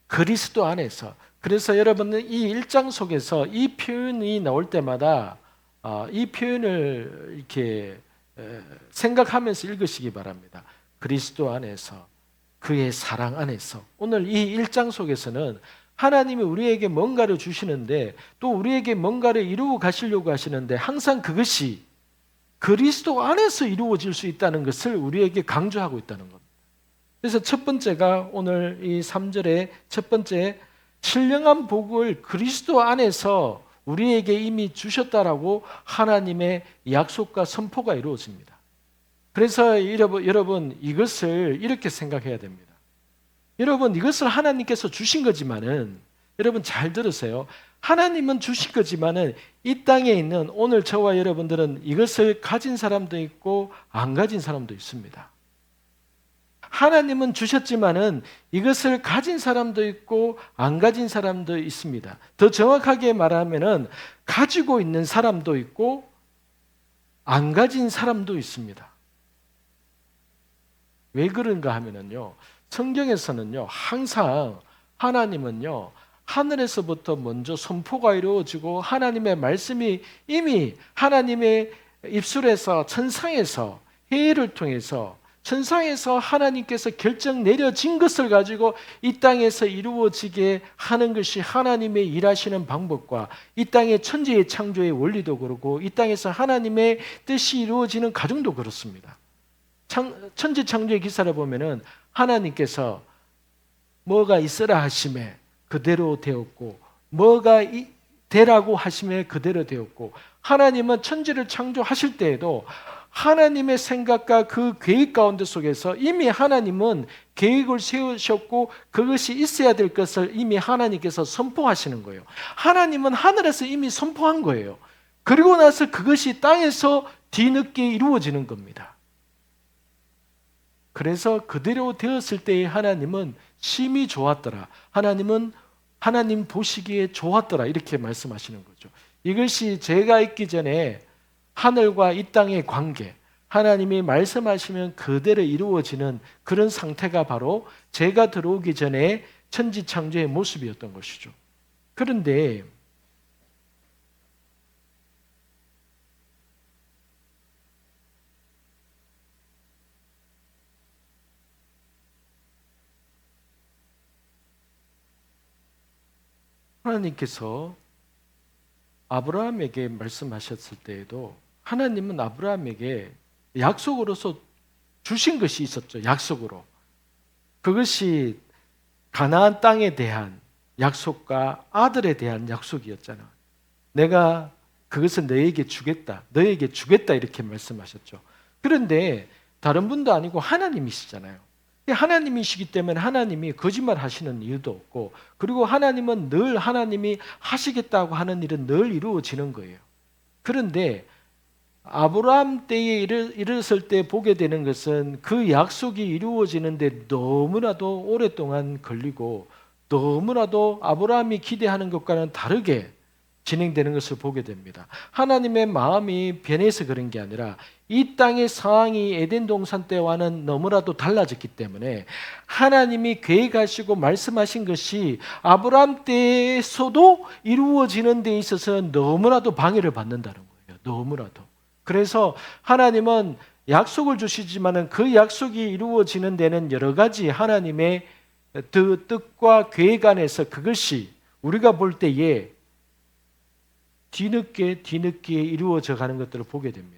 그리스도 안에서. 그래서 여러분은 이 1장 속에서 이 표현이 나올 때마다 이 표현을 이렇게 생각하면서 읽으시기 바랍니다. 그리스도 안에서, 그의 사랑 안에서. 오늘 이 1장 속에서는 하나님이 우리에게 뭔가를 주시는데 또 우리에게 뭔가를 이루어 가시려고 하시는데 항상 그것이 그리스도 안에서 이루어질 수 있다는 것을 우리에게 강조하고 있다는 겁니다. 그래서 첫 번째가 오늘 이 3절의 첫 번째 신령한 복을 그리스도 안에서 우리에게 이미 주셨다라고 하나님의 약속과 선포가 이루어집니다. 그래서 여러분 이것을 이렇게 생각해야 됩니다. 여러분 이것을 하나님께서 주신 거지만은 여러분 잘 들으세요. 하나님은 주신 거지만은 이 땅에 있는 오늘 저와 여러분들은 이것을 가진 사람도 있고 안 가진 사람도 있습니다. 하나님은 주셨지만은 이것을 가진 사람도 있고 안 가진 사람도 있습니다. 더 정확하게 말하면은 가지고 있는 사람도 있고 안 가진 사람도 있습니다. 왜 그런가 하면은요. 성경에서는요. 항상 하나님은요. 하늘에서부터 먼저 선포가 이루어지고 하나님의 말씀이 이미 하나님의 입술에서 천상에서 회의를 통해서 천상에서 하나님께서 결정 내려진 것을 가지고 이 땅에서 이루어지게 하는 것이 하나님의 일하시는 방법과 이 땅의 천지의 창조의 원리도 그렇고 이 땅에서 하나님의 뜻이 이루어지는 과정도 그렇습니다. 천지 창조의 기사를 보면은 하나님께서 뭐가 있으라 하심에 그대로 되었고, 뭐가 되라고 하심에 그대로 되었고, 하나님은 천지를 창조하실 때에도 하나님의 생각과 그 계획 가운데 속에서 이미 하나님은 계획을 세우셨고 그것이 있어야 될 것을 이미 하나님께서 선포하시는 거예요. 하나님은 하늘에서 이미 선포한 거예요. 그리고 나서 그것이 땅에서 뒤늦게 이루어지는 겁니다. 그래서 그대로 되었을 때에 하나님은 심히 좋았더라. 하나님은 하나님 보시기에 좋았더라. 이렇게 말씀하시는 거죠. 이것이 제가 있기 전에 하늘과 이 땅의 관계, 하나님이 말씀하시면 그대로 이루어지는 그런 상태가 바로 제가 들어오기 전에 천지창조의 모습이었던 것이죠. 그런데 하나님께서 아브라함에게 말씀하셨을 때에도 하나님은 아브라함에게 약속으로서 주신 것이 있었죠. 약속으로. 그것이 가나안 땅에 대한 약속과 아들에 대한 약속이었잖아. 내가 그것을 너에게 주겠다. 너에게 주겠다 이렇게 말씀하셨죠. 그런데 다른 분도 아니고 하나님이시잖아요. 하나님이시기 때문에 하나님이 거짓말 하시는 이유도 없고, 그리고 하나님은 늘 하나님이 하시겠다고 하는 일은 늘 이루어지는 거예요. 그런데 아브라함 때에 이르렀을 때 보게 되는 것은 그 약속이 이루어지는데 너무나도 오랫동안 걸리고 너무나도 아브라함이 기대하는 것과는 다르게 진행되는 것을 보게 됩니다. 하나님의 마음이 변해서 그런 게 아니라 이 땅의 상황이 에덴 동산 때와는 너무나도 달라졌기 때문에 하나님이 계획하시고 말씀하신 것이 아브라함 때에서도 이루어지는 데 있어서 너무나도 방해를 받는다는 거예요. 너무나도. 그래서 하나님은 약속을 주시지만은 그 약속이 이루어지는 데는 여러 가지 하나님의 뜻과 계획 안에서 그것이 우리가 볼 때에 뒤늦게 이루어져 가는 것들을 보게 됩니다.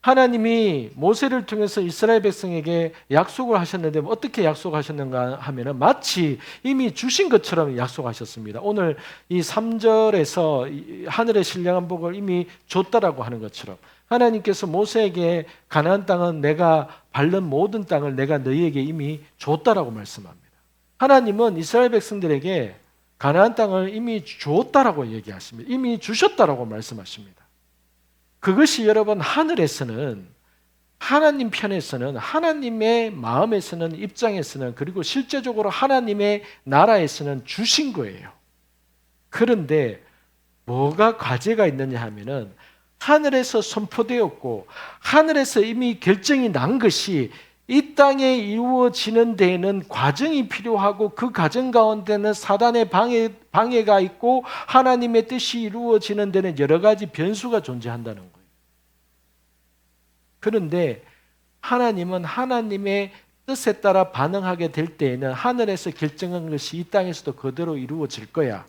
하나님이 모세를 통해서 이스라엘 백성에게 약속을 하셨는데 어떻게 약속하셨는가 하면은 마치 이미 주신 것처럼 약속하셨습니다. 오늘 이 3절에서 하늘의 신령한 복을 이미 줬다라고 하는 것처럼 하나님께서 모세에게 가나안 땅은 내가 밟는 모든 땅을 내가 너희에게 이미 줬다라고 말씀합니다. 하나님은 이스라엘 백성들에게 가나안 땅을 이미 줬다라고 얘기하십니다. 이미 주셨다라고 말씀하십니다. 그것이 여러분 하늘에서는 하나님 편에서는 하나님의 마음에서는 입장에서는 그리고 실제적으로 하나님의 나라에서는 주신 거예요. 그런데 뭐가 과제가 있느냐 하면은 하늘에서 선포되었고 하늘에서 이미 결정이 난 것이 이 땅에 이루어지는 데에는 과정이 필요하고 그 과정 가운데는 사단의 방해가 있고 하나님의 뜻이 이루어지는 데는 여러 가지 변수가 존재한다는 거예요. 그런데 하나님은 하나님의 뜻에 따라 반응하게 될 때에는 하늘에서 결정한 것이 이 땅에서도 그대로 이루어질 거야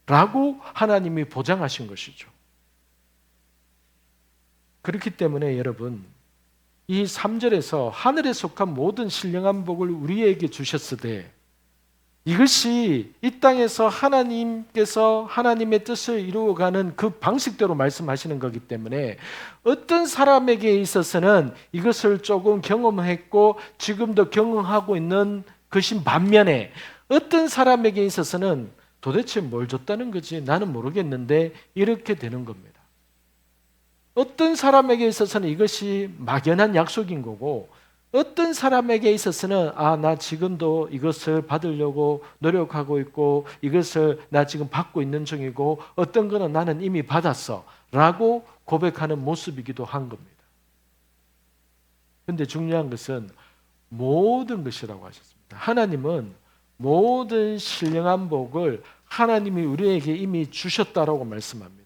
라고 하나님이 보장하신 것이죠. 그렇기 때문에 여러분 이 3절에서 하늘에 속한 모든 신령한 복을 우리에게 주셨으되 이것이 이 땅에서 하나님께서 하나님의 뜻을 이루어가는 그 방식대로 말씀하시는 거기 때문에 어떤 사람에게 있어서는 이것을 조금 경험했고 지금도 경험하고 있는 것인 반면에 어떤 사람에게 있어서는 도대체 뭘 줬다는 거지 나는 모르겠는데 이렇게 되는 겁니다. 어떤 사람에게 있어서는 이것이 막연한 약속인 거고 어떤 사람에게 있어서는 나 지금도 이것을 받으려고 노력하고 있고 이것을 나 지금 받고 있는 중이고 어떤 거는 나는 이미 받았어 라고 고백하는 모습이기도 한 겁니다. 그런데 중요한 것은 모든 것이라고 하셨습니다. 하나님은 모든 신령한 복을 하나님이 우리에게 이미 주셨다라고 말씀합니다.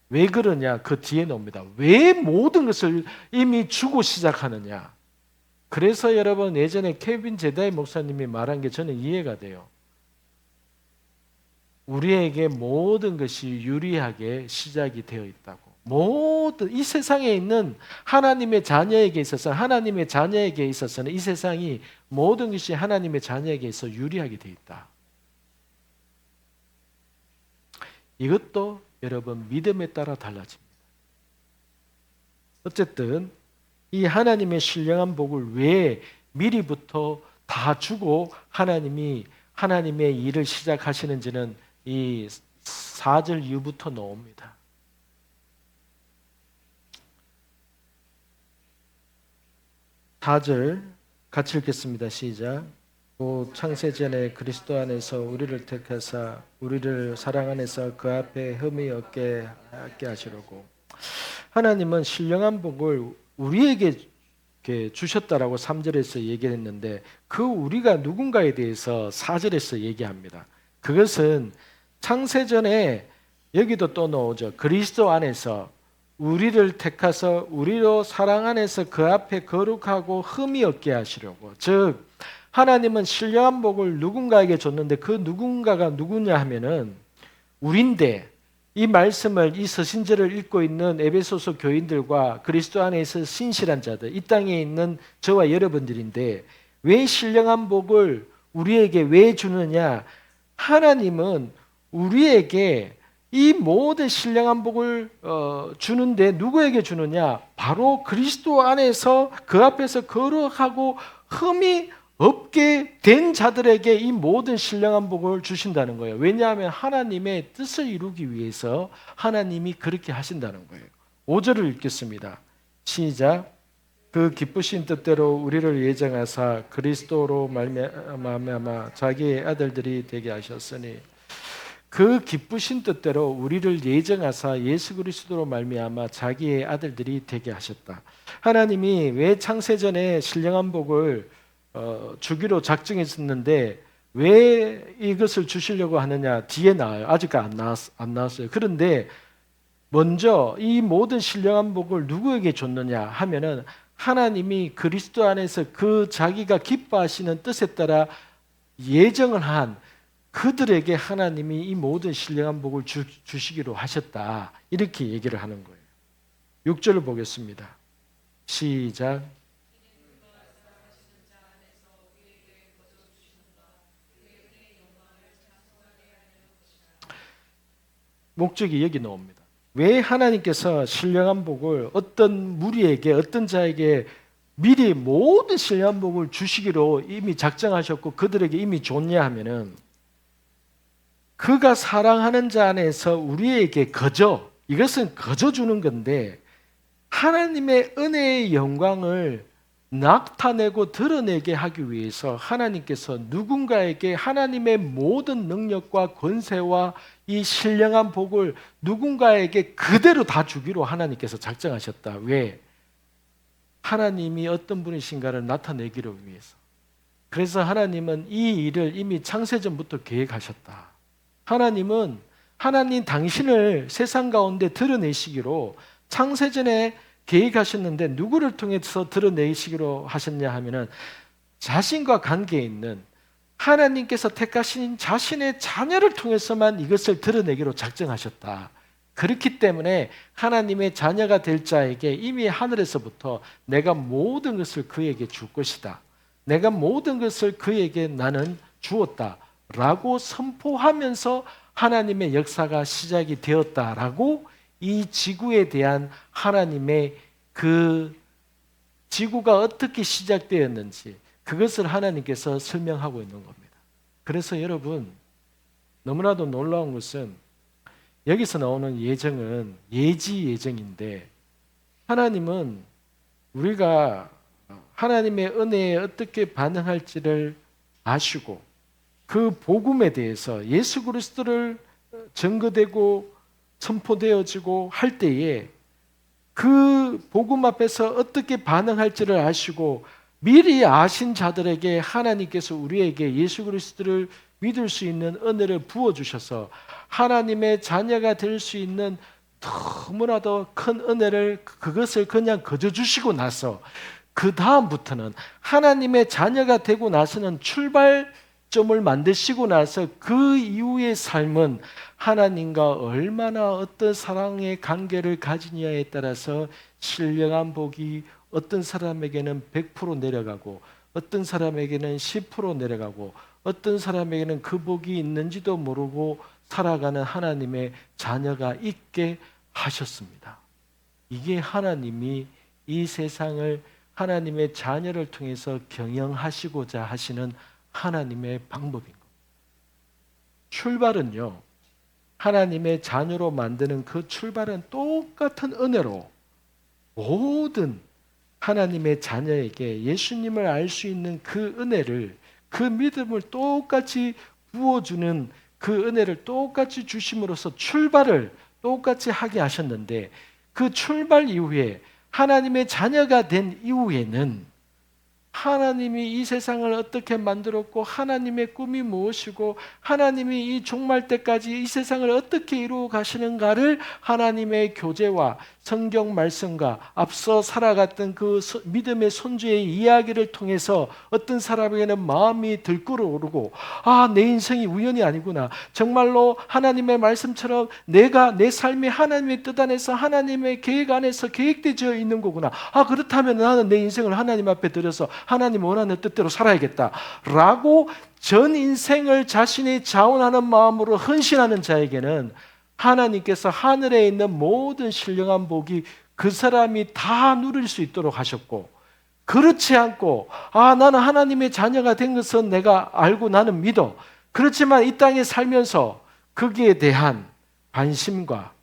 왜 그러냐? 그 뒤에 나옵니다. 왜 모든 것을 이미 주고 시작하느냐? 그래서 여러분 예전에 케빈 제다이 목사님이 말한 게 저는 이해가 돼요. 우리에게 모든 것이 유리하게 시작이 되어 있다고. 모든 이 세상에 있는 하나님의 자녀에게 있어서는 이 세상이 모든 것이 하나님의 자녀에게 있어 유리하게 돼 있다. 이것도 여러분 믿음에 따라 달라집니다. 어쨌든 이 하나님의 신령한 복을 왜 미리부터 다 주고 하나님이 하나님의 일을 시작하시는지는 이 4절 이후부터 나옵니다. 4절 같이 읽겠습니다. 시작. 또 창세전에 그리스도 안에서 우리를 택하사 우리를 사랑 안에서 그 앞에 흠이 없게 하시려고. 하나님은 신령한 복을 우리에게 주셨다라고 3절에서 얘기했는데 그 우리가 누군가에 대해서 4절에서 얘기합니다. 그것은 창세전에 여기도 또 나오죠. 그리스도 안에서 우리를 택하사 우리로 사랑 안에서 그 앞에 거룩하고 흠이 없게 하시려고. 즉 하나님은 신령한 복을 누군가에게 줬는데 그 누군가가 누구냐 하면은 우리인데, 이 말씀을 이 서신제를 읽고 있는 에베소서 교인들과 그리스도 안에서 신실한 자들, 이 땅에 있는 저와 여러분들인데 왜 신령한 복을 우리에게 왜 주느냐? 하나님은 우리에게 이 모든 신령한 복을 주는데 누구에게 주느냐? 바로 그리스도 안에서 그 앞에서 거룩하고 흠이 없게 된 자들에게 이 모든 신령한 복을 주신다는 거예요. 왜냐하면 하나님의 뜻을 이루기 위해서 하나님이 그렇게 하신다는 거예요. 5절을 읽겠습니다. 시작. 그 기쁘신 뜻대로 우리를 예정하사 그리스도로 말미암아 자기의 아들들이 되게 하셨으니, 그 기쁘신 뜻대로 우리를 예정하사 예수 그리스도로 말미암아 자기의 아들들이 되게 하셨다. 하나님이 왜 창세전에 신령한 복을 주기로 작정했었는데 왜 이것을 주시려고 하느냐? 뒤에 나와요. 아직 안 나왔어요. 그런데 먼저 이 모든 신령한 복을 누구에게 줬느냐 하면은 하나님이 그리스도 안에서 그 자기가 기뻐하시는 뜻에 따라 예정을 한 그들에게 하나님이 이 모든 신령한 복을 주시기로 하셨다. 이렇게 얘기를 하는 거예요. 6절을 보겠습니다. 시작. 목적이 여기 나옵니다. 왜 하나님께서 신령한 복을 어떤 무리에게, 어떤 자에게 미리 모든 신령한 복을 주시기로 이미 작정하셨고 그들에게 이미 줬냐 하면은, 그가 사랑하는 자 안에서 우리에게 이것은 거저 주는 건데 하나님의 은혜의 영광을 나타내고 드러내게 하기 위해서 하나님께서 누군가에게 하나님의 모든 능력과 권세와 이 신령한 복을 누군가에게 그대로 다 주기로 하나님께서 작정하셨다. 왜? 하나님이 어떤 분이신가를 나타내기를 위해서. 그래서 하나님은 이 일을 이미 창세전부터 계획하셨다. 하나님 당신을 세상 가운데 드러내시기로 창세전에 계획하셨는데 누구를 통해서 드러내시기로 하셨냐 하면은 자신과 관계에 있는 하나님께서 택하신 자신의 자녀를 통해서만 이것을 드러내기로 작정하셨다. 그렇기 때문에 하나님의 자녀가 될 자에게 이미 하늘에서부터 내가 모든 것을 그에게 줄 것이다. 내가 모든 것을 그에게 나는 주었다. 라고 선포하면서 하나님의 역사가 시작이 되었다라고 이 지구에 대한 하나님의 그 지구가 어떻게 시작되었는지 그것을 하나님께서 설명하고 있는 겁니다. 그래서 여러분, 너무나도 놀라운 것은 여기서 나오는 예정은 예정인데, 하나님은 우리가 하나님의 은혜에 어떻게 반응할지를 아시고 그 복음에 대해서 예수 그리스도를 증거되고 선포되어지고 할 때에 그 복음 앞에서 어떻게 반응할지를 아시고 미리 아신 자들에게 하나님께서 우리에게 예수 그리스도를 믿을 수 있는 은혜를 부어주셔서 하나님의 자녀가 될 수 있는 너무나도 큰 은혜를 그것을 그냥 거저 주시고 나서 그 다음부터는 하나님의 자녀가 되고 나서는 출발 시점을 만드시고 나서 그 이후의 삶은 하나님과 얼마나 어떤 사랑의 관계를 가지냐에 따라서 신령한 복이 어떤 사람에게는 100% 내려가고 어떤 사람에게는 10% 내려가고 어떤 사람에게는 그 복이 있는지도 모르고 살아가는 하나님의 자녀가 있게 하셨습니다. 이게 하나님이 이 세상을 하나님의 자녀를 통해서 경영하시고자 하시는 하나님의 방법인 겁니다. 출발은요, 하나님의 자녀로 만드는 그 출발은 똑같은 은혜로 모든 하나님의 자녀에게 예수님을 알 수 있는 그 은혜를, 그 믿음을 똑같이 부어주는 그 은혜를 똑같이 주심으로써 출발을 똑같이 하게 하셨는데, 그 출발 이후에 하나님의 자녀가 된 이후에는 하나님이 이 세상을 어떻게 만들었고 하나님의 꿈이 무엇이고 하나님이 이 종말 때까지 이 세상을 어떻게 이루어 가시는가를 하나님의 교제와 성경 말씀과 앞서 살아갔던 그 믿음의 손주의 이야기를 통해서 어떤 사람에게는 마음이 들끓어오르고, 아, 내 인생이 우연이 아니구나, 정말로 하나님의 말씀처럼 내가 내 삶이 하나님의 뜻 안에서 하나님의 계획 안에서 계획되어 있는 거구나, 아, 그렇다면 나는 내 인생을 하나님 앞에 들여서 하나님 원하는 뜻대로 살아야겠다 라고 전 인생을 자신이 자원하는 마음으로 헌신하는 자에게는 하나님께서 하늘에 있는 모든 신령한 복이 그 사람이 다 누릴 수 있도록 하셨고, 그렇지 않고, 아, 나는 하나님의 자녀가 된 것은 내가 알고 나는 믿어, 그렇지만 이 땅에 살면서 거기에 대한 관심과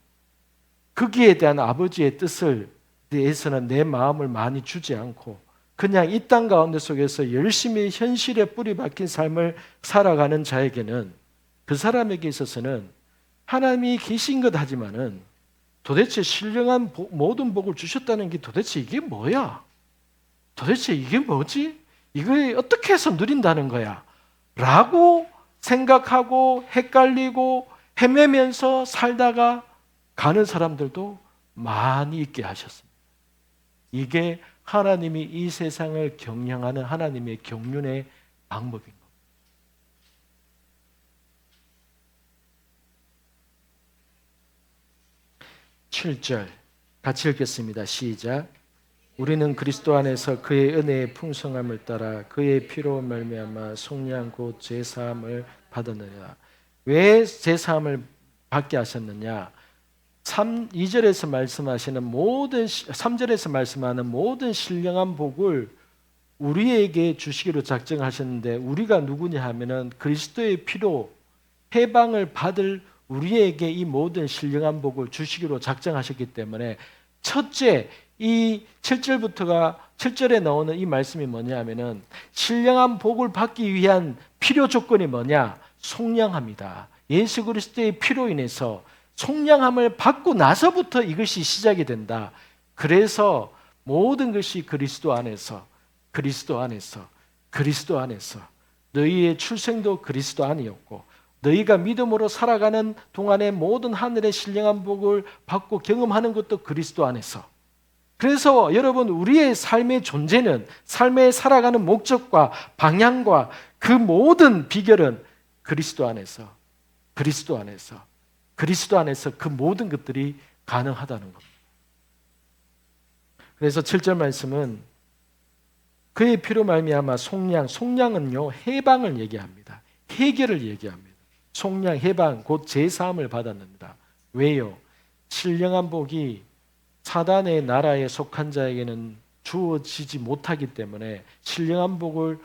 거기에 대한 아버지의 뜻을 대해서는 내 마음을 많이 주지 않고 그냥 이 땅 가운데 속에서 열심히 현실에 뿌리 박힌 삶을 살아가는 자에게는, 그 사람에게 있어서는 하나님이 계신 것 하지만은 도대체 신령한 모든 복을 주셨다는 게 도대체 이게 뭐야? 도대체 이게 뭐지? 이걸 어떻게 해서 누린다는 거야? 라고 생각하고 헷갈리고 헤매면서 살다가 가는 사람들도 많이 있게 하셨습니다. 이게 하나님이 이 세상을 경영하는 하나님의 경륜의 방법인 겁니다. 7절 같이 읽겠습니다. 시작. 우리는 그리스도 안에서 그의 은혜의 풍성함을 따라 그의 피로 말미암아 속량 곧 제사함을 받았느니라. 왜 제사함을 받게 하셨느냐? 2절에서 말씀하시는 모든 3절에서 말씀하는 모든 신령한 복을 우리에게 주시기로 작정하셨는데, 우리가 누구냐 하면은 그리스도의 피로 해방을 받을 우리에게 이 모든 신령한 복을 주시기로 작정하셨기 때문에, 첫째 이 7절에 나오는 이 말씀이 뭐냐 하면은 신령한 복을 받기 위한 필요 조건이 뭐냐? 속량합니다. 예수 그리스도의 피로 인해서 속량함을 받고 나서부터 이것이 시작이 된다. 그래서 모든 것이 그리스도 안에서 너희의 출생도 그리스도 안이었고, 너희가 믿음으로 살아가는 동안에 모든 하늘의 신령한 복을 받고 경험하는 것도 그리스도 안에서. 그래서 여러분, 우리의 삶의 존재는, 삶에 살아가는 목적과 방향과 그 모든 비결은 그리스도 안에서 그 모든 것들이 가능하다는 겁니다. 그래서 7절 말씀은 그의 피로 말미암아 속량은요 해방을 얘기합니다. 해결을 얘기합니다. 속량, 해방, 곧 제사함을 받았습니다. 왜요? 신령한 복이 사단의 나라에 속한 자에게는 주어지지 못하기 때문에 신령한 복을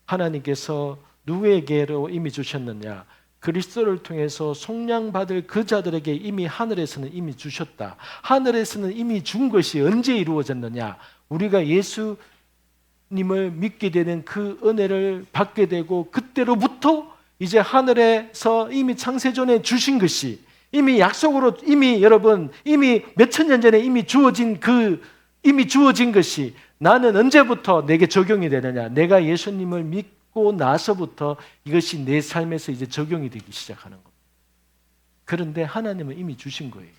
하나님께서 누구에게로 이미 주셨느냐? 그리스도를 통해서 속량받을 그 자들에게 이미 하늘에서는 이미 주셨다. 하늘에서는 이미 준 것이 언제 이루어졌느냐? 우리가 예수님을 믿게 되는 그 은혜를 받게 되고, 그때로부터 이제 하늘에서 이미 창세전에 주신 것이 이미 약속으로 여러분 몇천 년 전에 이미 주어진 것이 나는 언제부터 내게 적용이 되느냐? 내가 예수님을 믿고 나서부터 이것이 내 삶에서 이제 적용이 되기 시작하는 겁니다. 그런데 하나님은 이미 주신 거예요.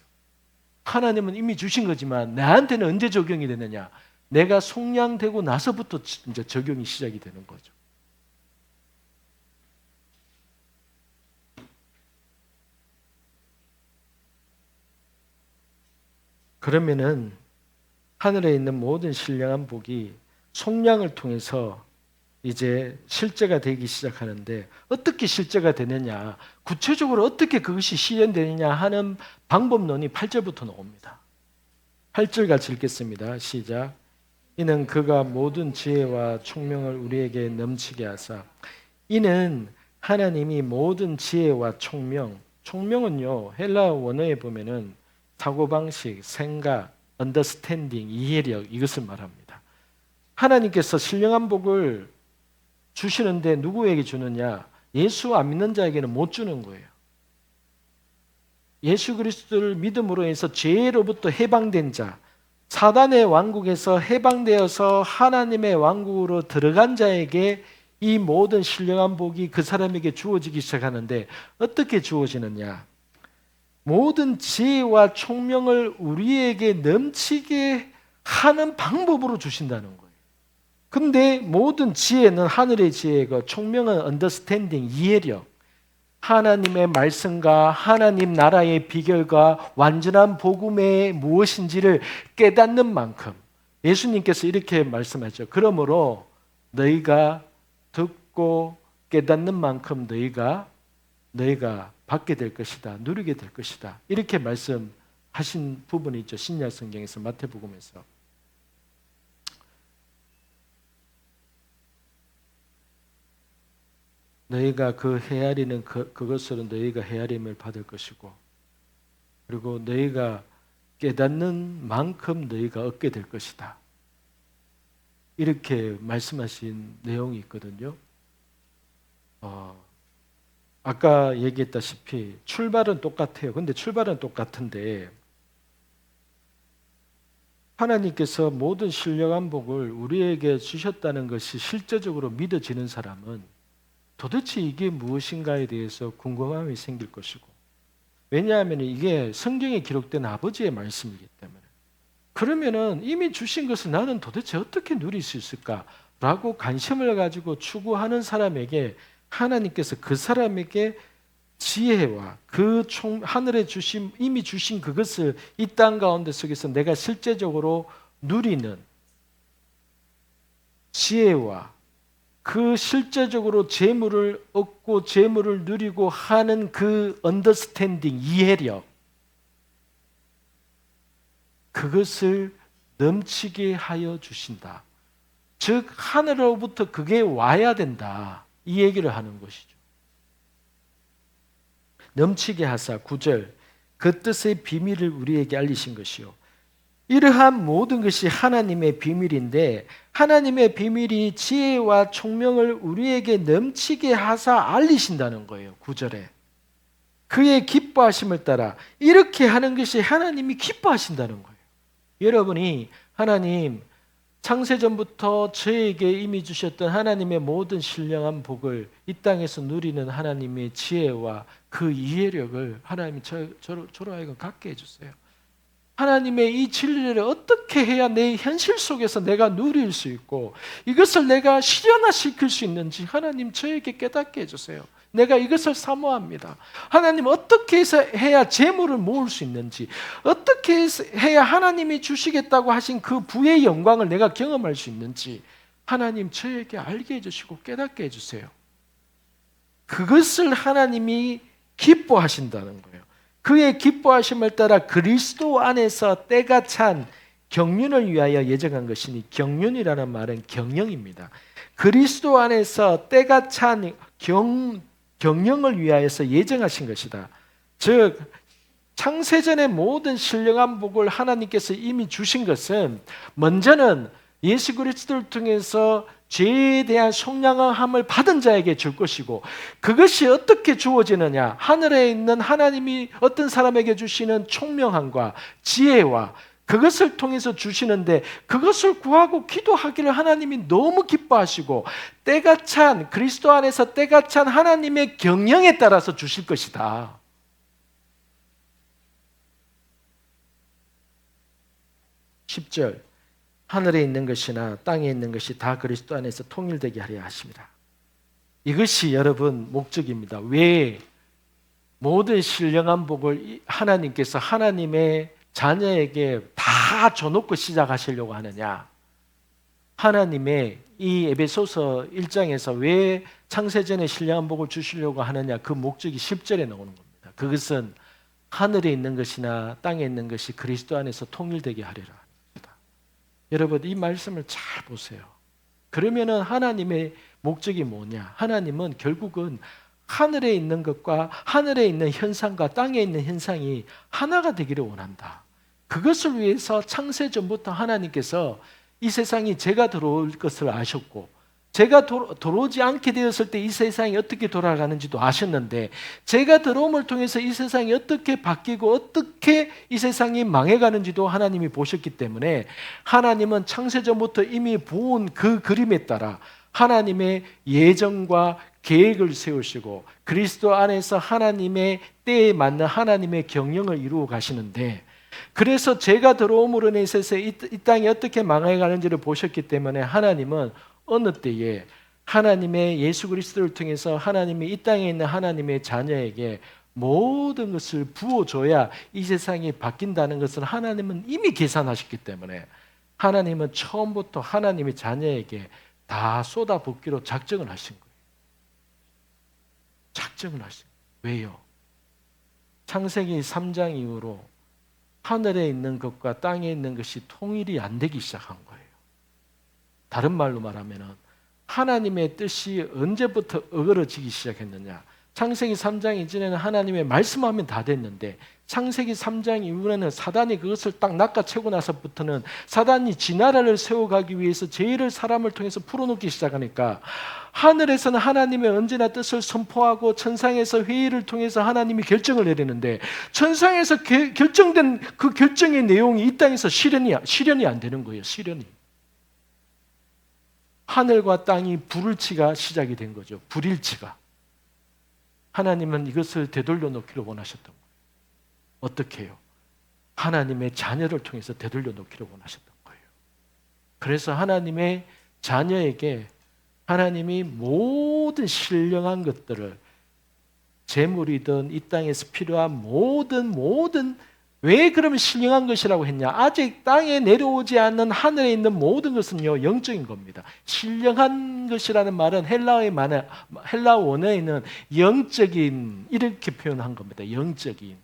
하나님은 이미 주신 거지만 나한테는 언제 적용이 되느냐? 내가 속량되고 나서부터 이제 적용이 시작이 되는 거죠. 그러면은 하늘에 있는 모든 신령한 복이 속량을 통해서 이제 실제가 되기 시작하는데, 어떻게 실제가 되느냐, 구체적으로 어떻게 그것이 실현되느냐 하는 방법론이 8절부터 나옵니다. 8절 같이 읽겠습니다. 시작. 이는 그가 모든 지혜와 총명을 우리에게 넘치게 하사. 이는 하나님이 모든 지혜와 총명은요, 헬라 원어에 보면은 사고방식, 생각, 언더스탠딩, 이해력, 이것을 말합니다. 하나님께서 신령한 복을 주시는데 누구에게 주느냐? 예수 안 믿는 자에게는 못 주는 거예요. 예수 그리스도를 믿음으로 해서 죄로부터 해방된 자, 사단의 왕국에서 해방되어서 하나님의 왕국으로 들어간 자에게 이 모든 신령한 복이 그 사람에게 주어지기 시작하는데, 어떻게 주어지느냐? 모든 지혜와 총명을 우리에게 넘치게 하는 방법으로 주신다는 거예요. 근데 모든 지혜는 하늘의 지혜고, 총명은 언더스탠딩, 이해력, 하나님의 말씀과 하나님 나라의 비결과 완전한 복음의 무엇인지를 깨닫는 만큼, 예수님께서 이렇게 말씀하죠. 그러므로 너희가 듣고 깨닫는 만큼 너희가 받게 될 것이다, 누리게 될 것이다, 이렇게 말씀하신 부분이 있죠. 신약 성경에서, 마태복음에서. 너희가 그 헤아리는 그것으로 너희가 헤아림을 받을 것이고, 그리고 너희가 깨닫는 만큼 너희가 얻게 될 것이다, 이렇게 말씀하신 내용이 있거든요. 아까 얘기했다시피 출발은 똑같아요. 근데 출발은 똑같은데, 하나님께서 모든 신령한 복을 우리에게 주셨다는 것이 실제적으로 믿어지는 사람은 도대체 이게 무엇인가에 대해서 궁금함이 생길 것이고, 왜냐하면 이게 성경에 기록된 아버지의 말씀이기 때문에. 그러면은 이미 주신 것을 나는 도대체 어떻게 누릴 수 있을까라고 관심을 가지고 추구하는 사람에게 하나님께서 그 사람에게 지혜와 하늘에 이미 주신 그것을 이 땅 가운데 속에서 내가 실제적으로 누리는 지혜와 그 실제적으로 재물을 얻고 재물을 누리고 하는 그 언더스탠딩, 이해력, 그것을 넘치게 하여 주신다. 즉 하늘로부터 그게 와야 된다, 이 얘기를 하는 것이죠. 넘치게 하사, 9절, 그 뜻의 비밀을 우리에게 알리신 것이요. 이러한 모든 것이 하나님의 비밀인데, 하나님의 비밀이 지혜와 총명을 우리에게 넘치게 하사 알리신다는 거예요. 9절에 그의 기뻐하심을 따라, 이렇게 하는 것이 하나님이 기뻐하신다는 거예요. 여러분이 하나님, 창세전부터 저에게 이미 주셨던 하나님의 모든 신령한 복을 이 땅에서 누리는 하나님의 지혜와 그 이해력을 하나님이 저로 하여금 갖게 해주세요. 하나님의 이 진리를 어떻게 해야 내 현실 속에서 내가 누릴 수 있고 이것을 내가 실현화시킬 수 있는지 하나님 저에게 깨닫게 해주세요. 내가 이것을 사모합니다. 하나님, 어떻게 해야 재물을 모을 수 있는지, 어떻게 해야 하나님이 주시겠다고 하신 그 부의 영광을 내가 경험할 수 있는지 하나님 저에게 알게 해주시고 깨닫게 해주세요. 그것을 하나님이 기뻐하신다는 거예요. 그의 기뻐하심을 따라 그리스도 안에서 때가 찬 경륜을 위하여 예정한 것이니, 경륜이라는 말은 경영입니다. 그리스도 안에서 때가 찬 경영을 위하여서 예정하신 것이다. 즉 창세전의 모든 신령한 복을 하나님께서 이미 주신 것은, 먼저는 예수 그리스도를 통해서 죄에 대한 속량함을 받은 자에게 줄 것이고, 그것이 어떻게 주어지느냐, 하늘에 있는 하나님이 어떤 사람에게 주시는 총명함과 지혜와 그것을 통해서 주시는데, 그것을 구하고 기도하기를 하나님이 너무 기뻐하시고, 때가 찬, 그리스도 안에서 때가 찬 하나님의 경영에 따라서 주실 것이다. 10절, 하늘에 있는 것이나 땅에 있는 것이 다 그리스도 안에서 통일되게 하려 하십니다. 이것이 여러분 목적입니다. 왜 모든 신령한 복을 하나님께서 하나님의 자녀에게 다 줘놓고 시작하시려고 하느냐? 하나님의 이 에베소서 1장에서 왜 창세전에 신령한 복을 주시려고 하느냐? 그 목적이 10절에 나오는 겁니다. 그것은 하늘에 있는 것이나 땅에 있는 것이 그리스도 안에서 통일되게 하리라 합니다. 여러분, 이 말씀을 잘 보세요. 그러면은 하나님의 목적이 뭐냐? 하나님은 결국은 하늘에 있는 것과 하늘에 있는 현상과 땅에 있는 현상이 하나가 되기를 원한다. 그것을 위해서 창세전부터 하나님께서 이 세상이 죄가 들어올 것을 아셨고, 죄가 들어오지 않게 되었을 때 이 세상이 어떻게 돌아가는지도 아셨는데, 죄가 들어옴을 통해서 이 세상이 어떻게 바뀌고 어떻게 이 세상이 망해가는지도 하나님이 보셨기 때문에 하나님은 창세전부터 이미 본 그 그림에 따라 하나님의 예정과 계획을 세우시고 그리스도 안에서 하나님의 때에 맞는 하나님의 경영을 이루어 가시는데, 그래서 죄가 들어옴으로 인해서 이 땅이 어떻게 망해가는지를 보셨기 때문에 하나님은 어느 때에 하나님의 예수 그리스도를 통해서 하나님이 이 땅에 있는 하나님의 자녀에게 모든 것을 부어줘야 이 세상이 바뀐다는 것을 하나님은 이미 계산하셨기 때문에 하나님은 처음부터 하나님의 자녀에게 다 쏟아붓기로 작정을 하신 거예요. 작정을 하신 거예요. 왜요? 창세기 3장 이후로 하늘에 있는 것과 땅에 있는 것이 통일이 안 되기 시작한 거예요. 다른 말로 말하면 하나님의 뜻이 언제부터 어그러지기 시작했느냐? 창세기 3장 이전에는 하나님의 말씀하면 다 됐는데 창세기 3장 이후에는 사단이 그것을 딱 낚아채고 나서부터는 사단이 지 나라를 세워가기 위해서 죄를 사람을 통해서 풀어놓기 시작하니까 하늘에서는 하나님의 언제나 뜻을 선포하고 천상에서 회의를 통해서 하나님이 결정을 내리는데 천상에서 결정된 그 결정의 내용이 이 땅에서 실현이 안 되는 거예요. 실현이. 하늘과 땅이 불일치가 시작이 된 거죠. 불일치가. 하나님은 이것을 되돌려 놓기를 원하셨던 거예요. 어떻게 해요? 하나님의 자녀를 통해서 되돌려 놓기를 원하셨던 거예요. 그래서 하나님의 자녀에게 하나님이 모든 신령한 것들을 재물이든 이 땅에서 필요한 모든 왜 그러면 신령한 것이라고 했냐? 아직 땅에 내려오지 않는 하늘에 있는 모든 것은요 영적인 겁니다. 신령한 것이라는 말은 헬라 원어에는 영적인 이렇게 표현한 겁니다. 영적인.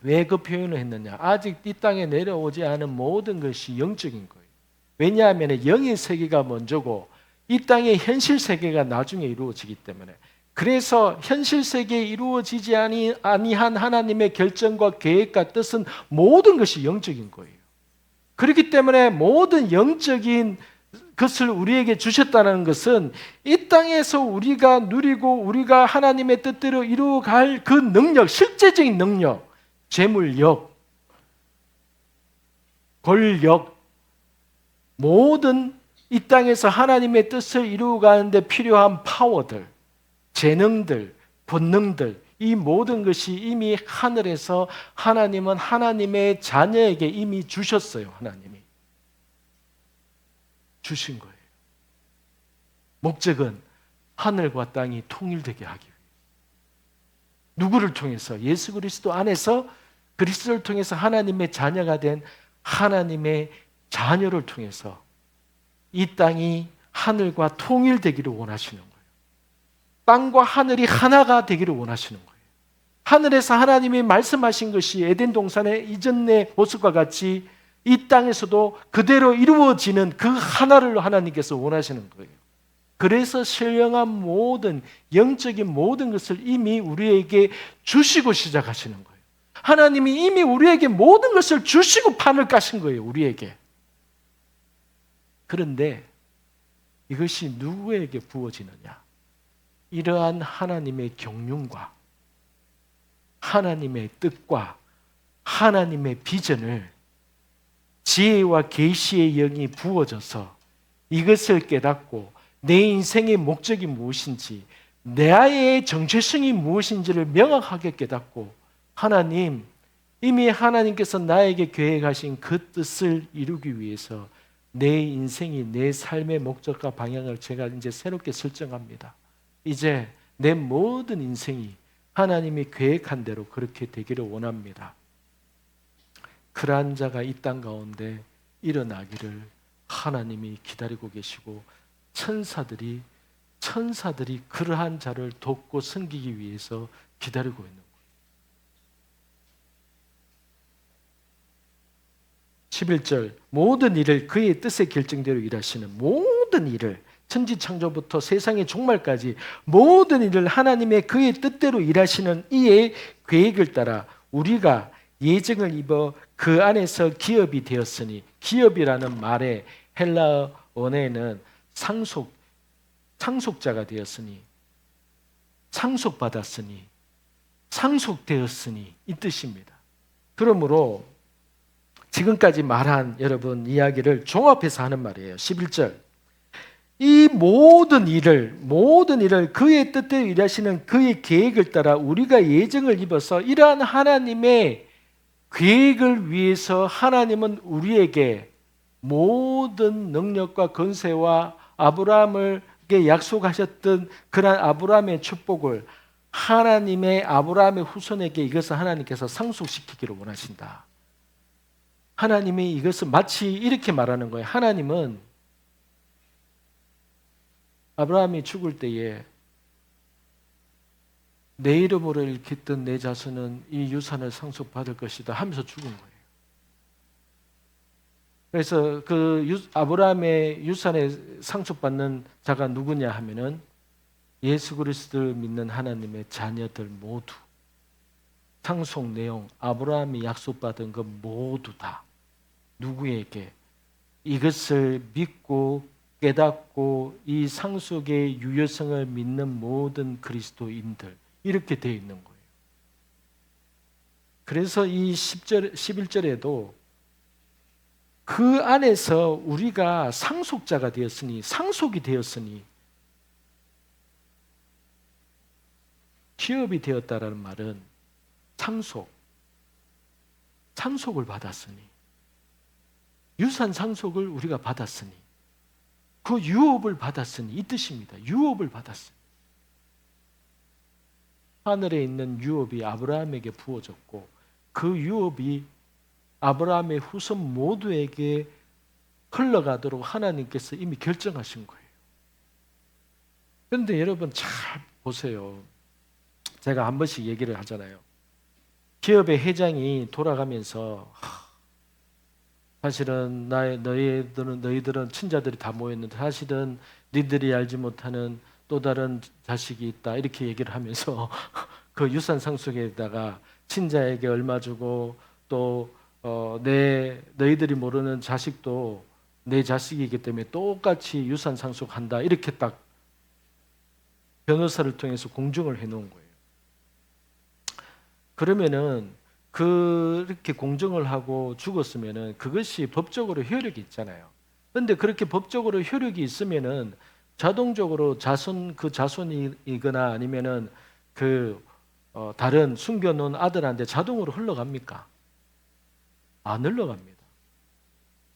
왜 그 표현을 했느냐? 아직 이 땅에 내려오지 않은 모든 것이 영적인 거예요. 왜냐하면 영의 세계가 먼저고 이 땅의 현실 세계가 나중에 이루어지기 때문에. 그래서 현실 세계에 이루어지지 아니한 하나님의 결정과 계획과 뜻은 모든 것이 영적인 거예요. 그렇기 때문에 모든 영적인 것을 우리에게 주셨다는 것은 이 땅에서 우리가 누리고 우리가 하나님의 뜻대로 이루어갈 그 능력, 실제적인 능력, 재물력, 권력, 모든 이 땅에서 하나님의 뜻을 이루어가는데 필요한 파워들, 재능들, 본능들, 이 모든 것이 이미 하늘에서 하나님은 하나님의 자녀에게 이미 주셨어요. 하나님이 주신 거예요. 목적은 하늘과 땅이 통일되게 하기 위해. 누구를 통해서? 예수 그리스도 안에서 그리스도를 통해서 하나님의 자녀가 된 하나님의 자녀를 통해서 이 땅이 하늘과 통일되기를 원하시는 거예요. 땅과 하늘이 하나가 되기를 원하시는 거예요. 하늘에서 하나님이 말씀하신 것이 에덴 동산의 이전의 모습과 같이 이 땅에서도 그대로 이루어지는 그 하나를 하나님께서 원하시는 거예요. 그래서 신령한 모든 영적인 모든 것을 이미 우리에게 주시고 시작하시는 거예요. 하나님이 이미 우리에게 모든 것을 주시고 판을 까신 거예요. 우리에게. 그런데 이것이 누구에게 부어지느냐? 이러한 하나님의 경륜과 하나님의 뜻과 하나님의 비전을 지혜와 계시의 영이 부어져서 이것을 깨닫고 내 인생의 목적이 무엇인지, 나의 정체성이 무엇인지를 명확하게 깨닫고 하나님, 이미 하나님께서 나에게 계획하신 그 뜻을 이루기 위해서 내 인생이, 내 삶의 목적과 방향을 제가 이제 새롭게 설정합니다. 이제 내 모든 인생이 하나님이 계획한 대로 그렇게 되기를 원합니다. 그러한 자가 이 땅 가운데 일어나기를 하나님이 기다리고 계시고 천사들이 그러한 자를 돕고 섬기기 위해서 기다리고 있는 거예요. 11절 모든 일을 그의 뜻의 결정대로 일하시는 모든 일을 천지창조부터 세상의 종말까지 모든 일을 하나님의 그의 뜻대로 일하시는 이의 계획을 따라 우리가 예정을 입어 그 안에서 기업이 되었으니 기업이라는 말의 헬라어 원어에는 상속자가 되었으니 상속받았으니 상속되었으니 이 뜻입니다. 그러므로 지금까지 말한 여러분 이야기를 종합해서 하는 말이에요. 11절 이 모든 일을 그의 뜻대로 일하시는 그의 계획을 따라 우리가 예정을 입어서 이러한 하나님의 계획을 위해서 하나님은 우리에게 모든 능력과 권세와 아브라함에게 약속하셨던 그러한 아브라함의 축복을 하나님의 아브라함의 후손에게 이것을 하나님께서 상속시키기를 원하신다. 하나님이 이것을 마치 이렇게 말하는 거예요. 하나님은 아브라함이 죽을 때에 내 이름으로 일컫던 내 자손은 이 유산을 상속받을 것이다 하면서 죽은 거예요. 그래서 그 아브라함의 유산에 상속받는 자가 누구냐 하면은 예수 그리스도를 믿는 하나님의 자녀들 모두 상속 내용 아브라함이 약속받은 것 모두 다 누구에게 이것을 믿고 깨닫고 이 상속의 유효성을 믿는 모든 그리스도인들 이렇게 되어 있는 거예요. 그래서 이 11절에도 그 안에서 우리가 상속자가 되었으니 상속이 되었으니 기업이 되었다라는 말은 상속을 받았으니 유산 상속을 우리가 받았으니 그 유업을 받았으니 이 뜻입니다. 유업을 받았으니 하늘에 있는 유업이 아브라함에게 부어졌고 그 유업이 아브라함의 후손 모두에게 흘러가도록 하나님께서 이미 결정하신 거예요. 그런데 여러분 잘 보세요. 제가 한 번씩 얘기를 하잖아요. 기업의 회장이 돌아가면서 사실은 너희들은 친자들이 다 모였는데 사실은 니들이 알지 못하는 또 다른 자식이 있다 이렇게 얘기를 하면서 그 유산 상속에다가 친자에게 얼마 주고 또 너희들이 모르는 자식도 내 자식이기 때문에 똑같이 유산 상속한다 이렇게 딱 변호사를 통해서 공증을 해놓은 거예요. 그러면은 그렇게 공증을 하고 죽었으면은 그것이 법적으로 효력이 있잖아요. 그런데 그렇게 법적으로 효력이 있으면은 자동적으로 그 자손이거나 아니면은 다른 숨겨놓은 아들한테 자동으로 흘러갑니까? 안 흘러갑니다.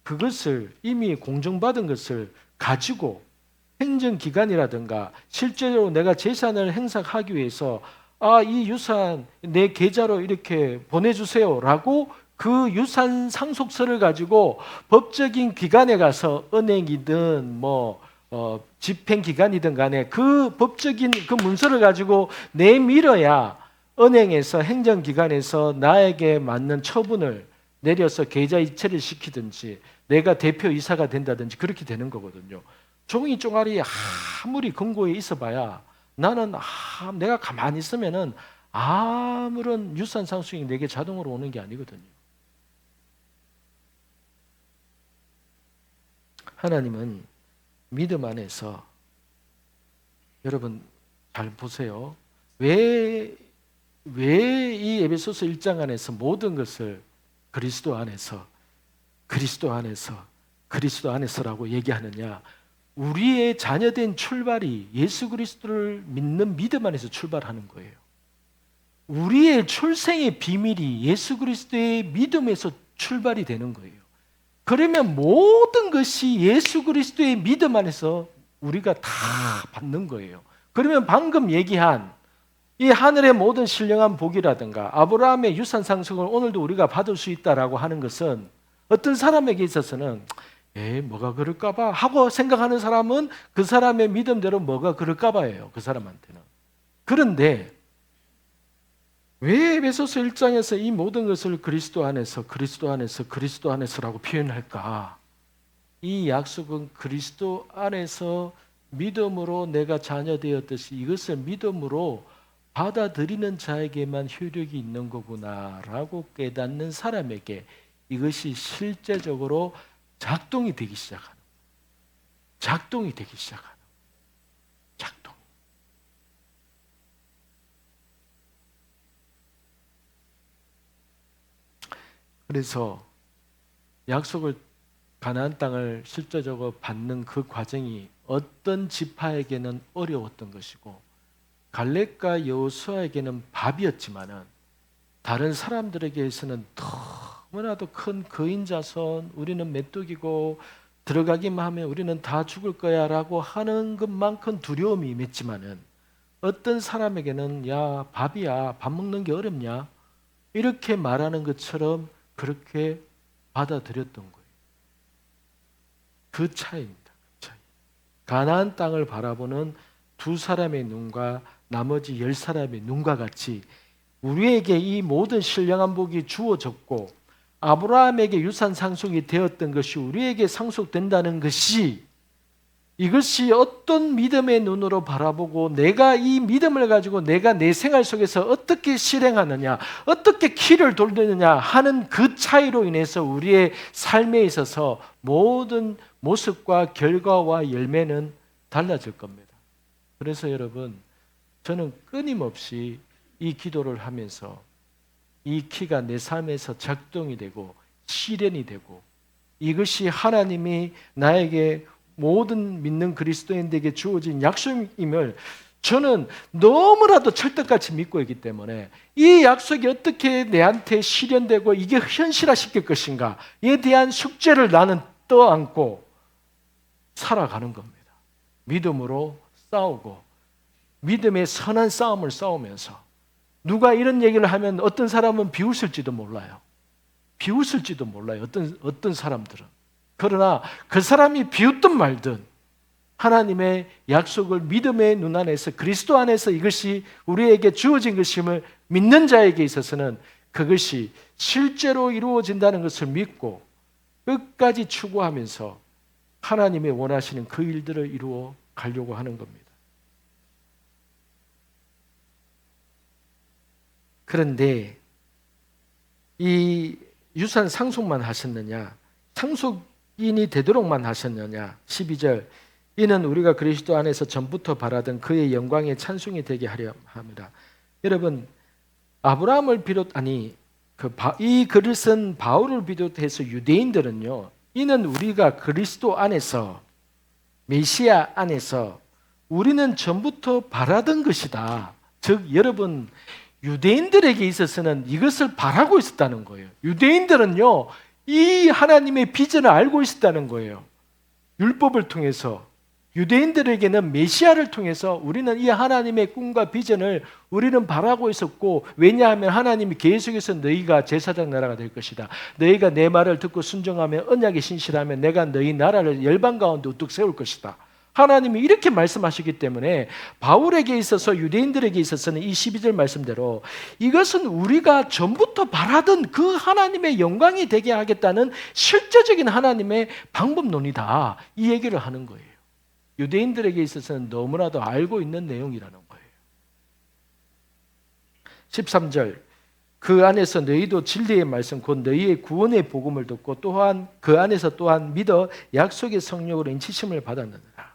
그것을 이미 공증받은 것을 가지고 행정기관이라든가 실제로 내가 재산을 행사하기 위해서 이 유산 내 계좌로 이렇게 보내주세요라고 그 유산 상속서를 가지고 법적인 기관에 가서 은행이든 집행기관이든 간에 그 법적인 그 문서를 가지고 내밀어야 은행에서 행정기관에서 나에게 맞는 처분을 내려서 계좌 이체를 시키든지 내가 대표이사가 된다든지 그렇게 되는 거거든요. 종이 종아리 아무리 금고에 있어봐야 나는 내가 가만히 있으면은 아무런 유산 상속이 내게 자동으로 오는 게 아니거든요. 하나님은 믿음 안에서 여러분 잘 보세요. 왜 이 에베소서 1장 안에서 모든 것을 그리스도 안에서라고 얘기하느냐? 우리의 자녀된 출발이 예수 그리스도를 믿는 믿음 안에서 출발하는 거예요. 우리의 출생의 비밀이 예수 그리스도의 믿음에서 출발이 되는 거예요. 그러면 모든 것이 예수 그리스도의 믿음 안에서 우리가 다 받는 거예요. 그러면 방금 얘기한 이 하늘의 모든 신령한 복이라든가 아브라함의 유산 상속을 오늘도 우리가 받을 수 있다라고 하는 것은 어떤 사람에게 있어서는 뭐가 그럴까 봐 하고 생각하는 사람은 그 사람의 믿음대로 뭐가 그럴까 봐예요. 그 사람한테는. 그런데 왜 에베소서 1장에서 이 모든 것을 그리스도 안에서 라고 표현할까? 이 약속은 그리스도 안에서 믿음으로 내가 자녀되었듯이 이것을 믿음으로 받아들이는 자에게만 효력이 있는 거구나라고 깨닫는 사람에게 이것이 실제적으로 작동이 되기 시작하는 작동. 그래서 약속을 가나안 땅을 실제적으로 받는 그 과정이 어떤 지파에게는 어려웠던 것이고 갈렙과 여호수아에게는 밥이었지만은 다른 사람들에게서는 너무나도 큰 거인 자손, 우리는 메뚜기고 들어가기만 하면 우리는 다 죽을 거야라고 하는 것만큼 두려움이 임했지만은 어떤 사람에게는 야 밥이야, 밥 먹는 게 어렵냐 이렇게 말하는 것처럼 그렇게 받아들였던 거예요. 그 차이입니다. 그 차이. 가나안 땅을 바라보는 두 사람의 눈과 나머지 10사람의 눈과 같이 우리에게 이 모든 신령한 복이 주어졌고 아브라함에게 유산 상속이 되었던 것이 우리에게 상속된다는 것이 이것이 어떤 믿음의 눈으로 바라보고 내가 이 믿음을 가지고 내가 내 생활 속에서 어떻게 실행하느냐 어떻게 키를 돌리느냐 하는 그 차이로 인해서 우리의 삶에 있어서 모든 모습과 결과와 열매는 달라질 겁니다. 그래서 여러분 저는 끊임없이 이 기도를 하면서 이 키가 내 삶에서 작동이 되고 실현이 되고 이것이 하나님이 나에게 모든 믿는 그리스도인들에게 주어진 약속임을 저는 너무나도 철떡같이 믿고 있기 때문에 이 약속이 어떻게 내한테 실현되고 이게 현실화시킬 것인가에 대한 숙제를 나는 떠안고 살아가는 겁니다. 믿음으로 싸우고 믿음의 선한 싸움을 싸우면서 누가 이런 얘기를 하면 어떤 사람은 비웃을지도 몰라요. 어떤 사람들은. 그러나 그 사람이 비웃든 말든 하나님의 약속을 믿음의 눈 안에서 그리스도 안에서 이것이 우리에게 주어진 것임을 믿는 자에게 있어서는 그것이 실제로 이루어진다는 것을 믿고 끝까지 추구하면서 하나님의 원하시는 그 일들을 이루어 가려고 하는 겁니다. 그런데 이 유산 상속만 하셨느냐? 상속인이 되도록만 하셨느냐? 12절 이는 우리가 그리스도 안에서 전부터 바라던 그의 영광의 찬송이 되게 하려 합니다. 여러분 아브라함을 이 글을 쓴 바울을 비롯해서 유대인들은요. 이는 우리가 그리스도 안에서 메시아 안에서 우리는 전부터 바라던 것이다. 즉 여러분 유대인들에게 있어서는 이것을 바라고 있었다는 거예요. 유대인들은요, 이 하나님의 비전을 알고 있었다는 거예요. 율법을 통해서 유대인들에게는 메시아를 통해서 우리는 이 하나님의 꿈과 비전을 우리는 바라고 있었고 왜냐하면 하나님이 계속해서 너희가 제사장 나라가 될 것이다. 너희가 내 말을 듣고 순종하면 언약에 신실하면 내가 너희 나라를 열방 가운데 우뚝 세울 것이다. 하나님이 이렇게 말씀하시기 때문에 바울에게 있어서 유대인들에게 있어서는 이 12절 말씀대로 이것은 우리가 전부터 바라던 그 하나님의 영광이 되게 하겠다는 실제적인 하나님의 방법론이다. 이 얘기를 하는 거예요. 유대인들에게 있어서는 너무나도 알고 있는 내용이라는 거예요. 13절 그 안에서 너희도 진리의 말씀 곧 너희의 구원의 복음을 듣고 또한 그 안에서 또한 믿어 약속의 성령으로 인치심을 받았느니라.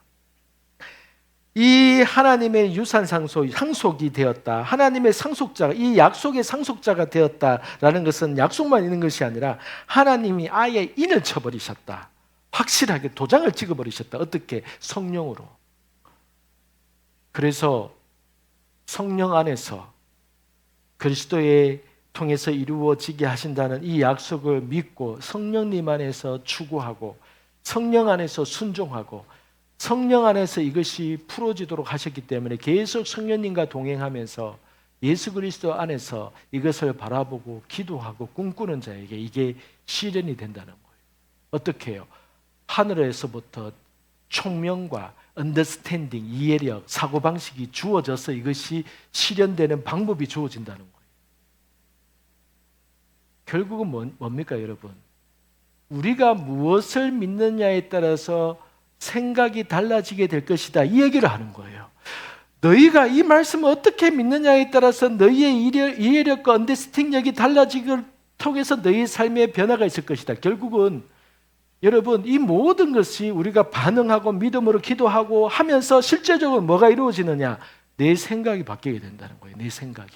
이 하나님의 유산 상속이 되었다. 하나님의 상속자가 이 약속의 상속자가 되었다라는 것은 약속만 있는 것이 아니라 하나님이 아예 인을 쳐버리셨다. 확실하게 도장을 찍어버리셨다. 어떻게? 성령으로. 그래서 성령 안에서 그리스도의 통해서 이루어지게 하신다는 이 약속을 믿고 성령님 안에서 추구하고 성령 안에서 순종하고 성령 안에서 이것이 풀어지도록 하셨기 때문에 계속 성령님과 동행하면서 예수 그리스도 안에서 이것을 바라보고 기도하고 꿈꾸는 자에게 이게 실현이 된다는 거예요. 어떻게 해요? 하늘에서부터 총명과 언더스탠딩, 이해력, 사고방식이 주어져서 이것이 실현되는 방법이 주어진다는 거예요. 결국은 뭡니까 여러분? 우리가 무엇을 믿느냐에 따라서 생각이 달라지게 될 것이다, 이 얘기를 하는 거예요. 너희가 이 말씀을 어떻게 믿느냐에 따라서 너희의 이해력과 언더스탠딩력이 달라지기를 통해서 너희의 삶에 변화가 있을 것이다. 결국은 여러분, 이 모든 것이 우리가 반응하고 믿음으로 기도하고 하면서 실제적으로 뭐가 이루어지느냐? 내 생각이 바뀌게 된다는 거예요. 내 생각이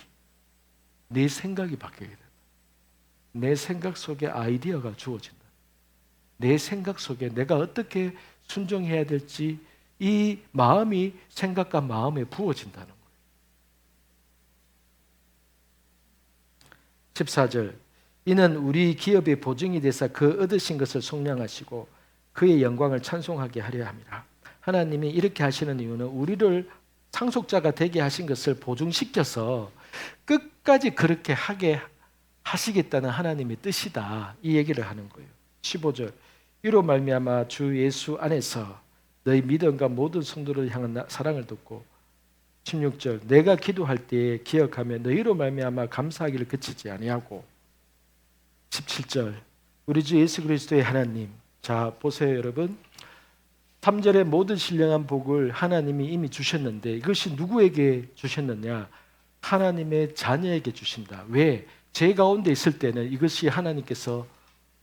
바뀌게 된다. 내 생각 속에 아이디어가 주어진다. 내 생각 속에 내가 어떻게 순종해야 될지 이 마음이 생각과 마음에 부어진다는 거예요. 14절, 이는 우리 기업의 보증이 되사 그 얻으신 것을 속량하시고 그의 영광을 찬송하게 하려 함이라. 하나님이 이렇게 하시는 이유는 우리를 상속자가 되게 하신 것을 보증시켜서 끝까지 그렇게 하게 하시겠다는 하나님의 뜻이다, 이 얘기를 하는 거예요. 15절, 이로 말미암아 주 예수 안에서 너희 믿음과 모든 성도를 향한 사랑을 듣고 16절, 내가 기도할 때에 기억하며 너희로 말미암아 감사하기를 그치지 아니하고 17절, 우리 주 예수 그리스도의 하나님. 자 보세요 여러분, 3절의 모든 신령한 복을 하나님이 이미 주셨는데 이것이 누구에게 주셨느냐? 하나님의 자녀에게 주신다. 왜? 죄 가운데 있을 때는 이것이 하나님께서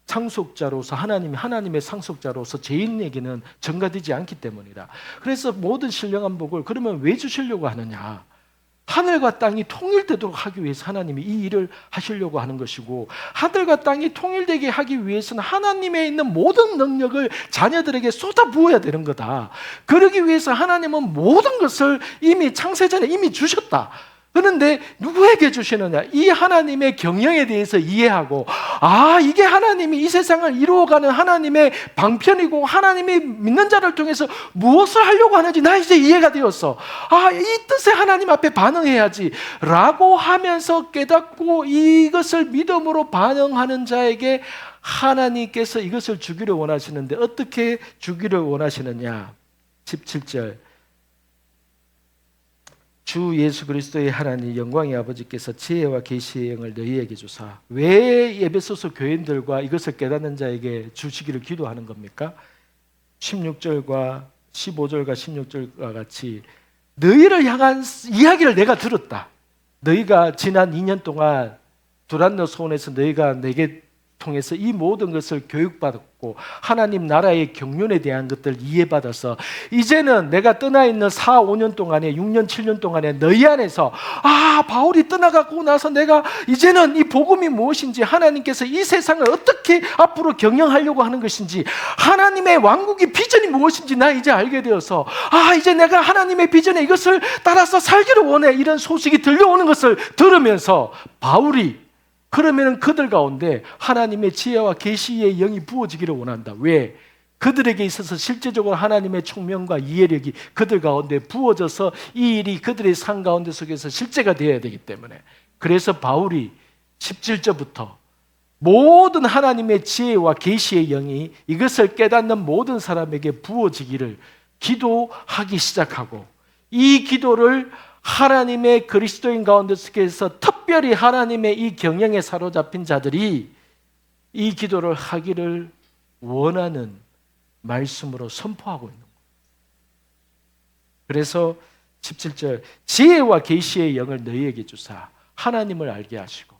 상속자로서 하나님의 상속자로서 죄인에게는 전가되지 않기 때문이다. 그래서 모든 신령한 복을 그러면 왜 주시려고 하느냐? 하늘과 땅이 통일되도록 하기 위해서 하나님이 이 일을 하시려고 하는 것이고, 하늘과 땅이 통일되게 하기 위해서는 하나님의 있는 모든 능력을 자녀들에게 쏟아부어야 되는 거다. 그러기 위해서 하나님은 모든 것을 이미 창세전에 이미 주셨다. 그런데 누구에게 주시느냐? 이 하나님의 경영에 대해서 이해하고, 이게 하나님이 이 세상을 이루어가는 하나님의 방편이고 하나님이 믿는 자를 통해서 무엇을 하려고 하는지 나 이제 이해가 되었어. 이 뜻에 하나님 앞에 반응해야지 라고 하면서 깨닫고 이것을 믿음으로 반응하는 자에게 하나님께서 이것을 주기를 원하시는데 어떻게 주기를 원하시느냐? 17절, 주 예수 그리스도의 하나님 영광의 아버지께서 지혜와 계시의 영을 너희에게 주사. 왜 에베소서 교인들과 이것을 깨닫는 자에게 주시기를 기도하는 겁니까? 16절과 15절과 16절과 같이 너희를 향한 이야기를 내가 들었다. 너희가 지난 2년 동안 두란노 소원에서 너희가 내게 통해서 이 모든 것을 교육받았고 하나님 나라의 경륜에 대한 것들을 이해받아서 이제는 내가 떠나 있는 4, 5년 동안에 6년, 7년 동안에 너희 안에서 바울이 떠나가고 나서 내가 이제는 이 복음이 무엇인지, 하나님께서 이 세상을 어떻게 앞으로 경영하려고 하는 것인지, 하나님의 왕국의 비전이 무엇인지 나 이제 알게 되어서 이제 내가 하나님의 비전에 이것을 따라서 살기를 원해, 이런 소식이 들려오는 것을 들으면서 바울이 그러면 그들 가운데 하나님의 지혜와 계시의 영이 부어지기를 원한다. 왜? 그들에게 있어서 실제적으로 하나님의 총명과 이해력이 그들 가운데 부어져서 이 일이 그들의 삶 가운데 속에서 실제가 되어야 되기 때문에. 그래서 바울이 17절부터 모든 하나님의 지혜와 계시의 영이 이것을 깨닫는 모든 사람에게 부어지기를 기도하기 시작하고, 이 기도를 하나님의 그리스도인 가운데 속에서 특별히 하나님의 이 경영에 사로잡힌 자들이 이 기도를 하기를 원하는 말씀으로 선포하고 있는 거예요. 그래서 17절, 지혜와 계시의 영을 너희에게 주사. 하나님을 알게 하시고,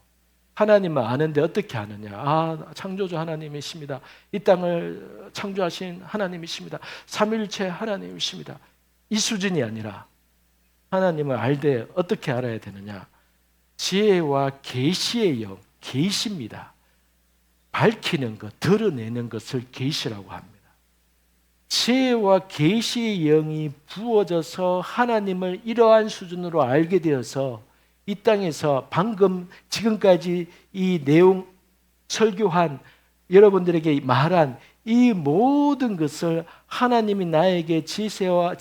하나님을 아는데 어떻게 아느냐? 창조주 하나님이십니다. 이 땅을 창조하신 하나님이십니다. 삼위일체 하나님이십니다. 이 수준이 아니라 하나님을 알되 어떻게 알아야 되느냐? 지혜와 계시의 영, 계시입니다. 밝히는 것, 드러내는 것을 계시라고 합니다. 지혜와 계시의 영이 부어져서 하나님을 이러한 수준으로 알게 되어서 이 땅에서 방금 지금까지 이 내용 설교한 여러분들에게 말한 이 모든 것을 하나님이 나에게 지혜와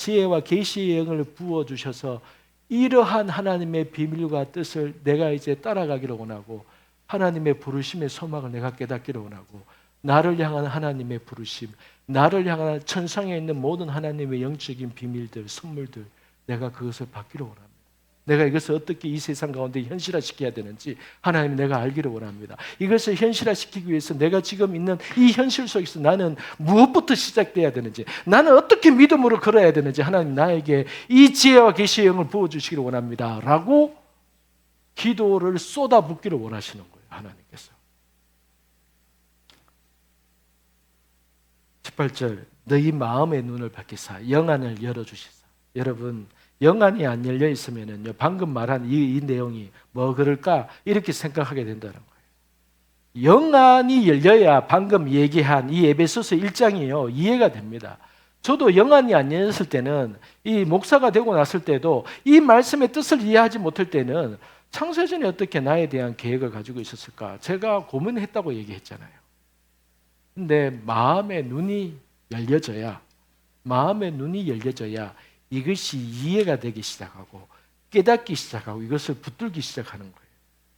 계시의 영을 부어주셔서 이러한 하나님의 비밀과 뜻을 내가 이제 따라가기를 원하고 하나님의 부르심의 소망을 내가 깨닫기를 원하고 나를 향한 하나님의 부르심, 나를 향한 천상에 있는 모든 하나님의 영적인 비밀들, 선물들 내가 그것을 받기를 원합니다. 내가 이것을 어떻게 이 세상 가운데 현실화시켜야 되는지 하나님 내가 알기를 원합니다. 이것을 현실화시키기 위해서 내가 지금 있는 이 현실 속에서 나는 무엇부터 시작돼야 되는지, 나는 어떻게 믿음으로 걸어야 되는지 하나님 나에게 이 지혜와 계시의 영을 부어주시기를 원합니다 라고 기도를 쏟아붓기를 원하시는 거예요. 하나님께서. 18절 너희 마음의 눈을 밝히사 영안을 열어주시사. 여러분 영안이 안 열려 있으면요 방금 말한 이 내용이 뭐 그럴까 이렇게 생각하게 된다는 거예요. 영안이 열려야 방금 얘기한 이 에베소서 1장이요 이해가 됩니다. 저도 영안이 안 열렸을 때는 이 목사가 되고 났을 때도 이 말씀의 뜻을 이해하지 못할 때는 창세전에 어떻게 나에 대한 계획을 가지고 있었을까 제가 고민했다고 얘기했잖아요. 근데 마음의 눈이 열려져야 이것이 이해가 되기 시작하고 깨닫기 시작하고 이것을 붙들기 시작하는 거예요.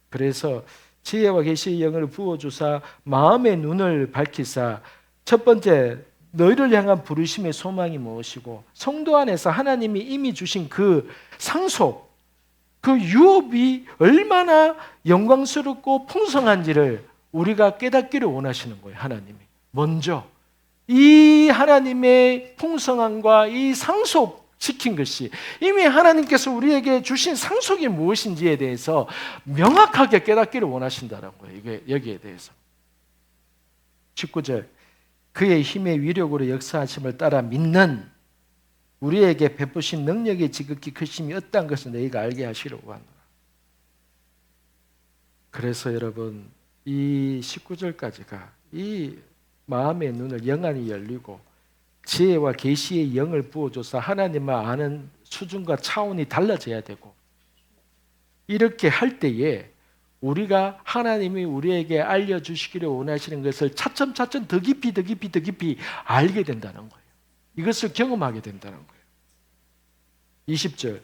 그래서 지혜와 계시의 영을 부어주사 마음의 눈을 밝히사. 첫 번째 너희를 향한 부르심의 소망이 무엇이고 성도 안에서 하나님이 이미 주신 그 상속, 그 유업이 얼마나 영광스럽고 풍성한지를 우리가 깨닫기를 원하시는 거예요. 하나님이 먼저 이 하나님의 풍성함과 이 상속시킨 것이 이미 하나님께서 우리에게 주신 상속이 무엇인지에 대해서 명확하게 깨닫기를 원하신다는 거예요. 이게 여기에 대해서 19절 그의 힘의 위력으로 역사하심을 따라 믿는 우리에게 베푸신 능력의 지극히 크심이 어떠한 것을 너희가 알게 하시려고 하노라. 그래서 여러분 이 19절까지가 이 마음의 눈을 영안이 열리고 지혜와 계시의 영을 부어줘서 하나님을 아는 수준과 차원이 달라져야 되고 이렇게 할 때에 우리가 하나님이 우리에게 알려주시기를 원하시는 것을 차츰차츰 더 깊이 알게 된다는 거예요. 이것을 경험하게 된다는 거예요. 20절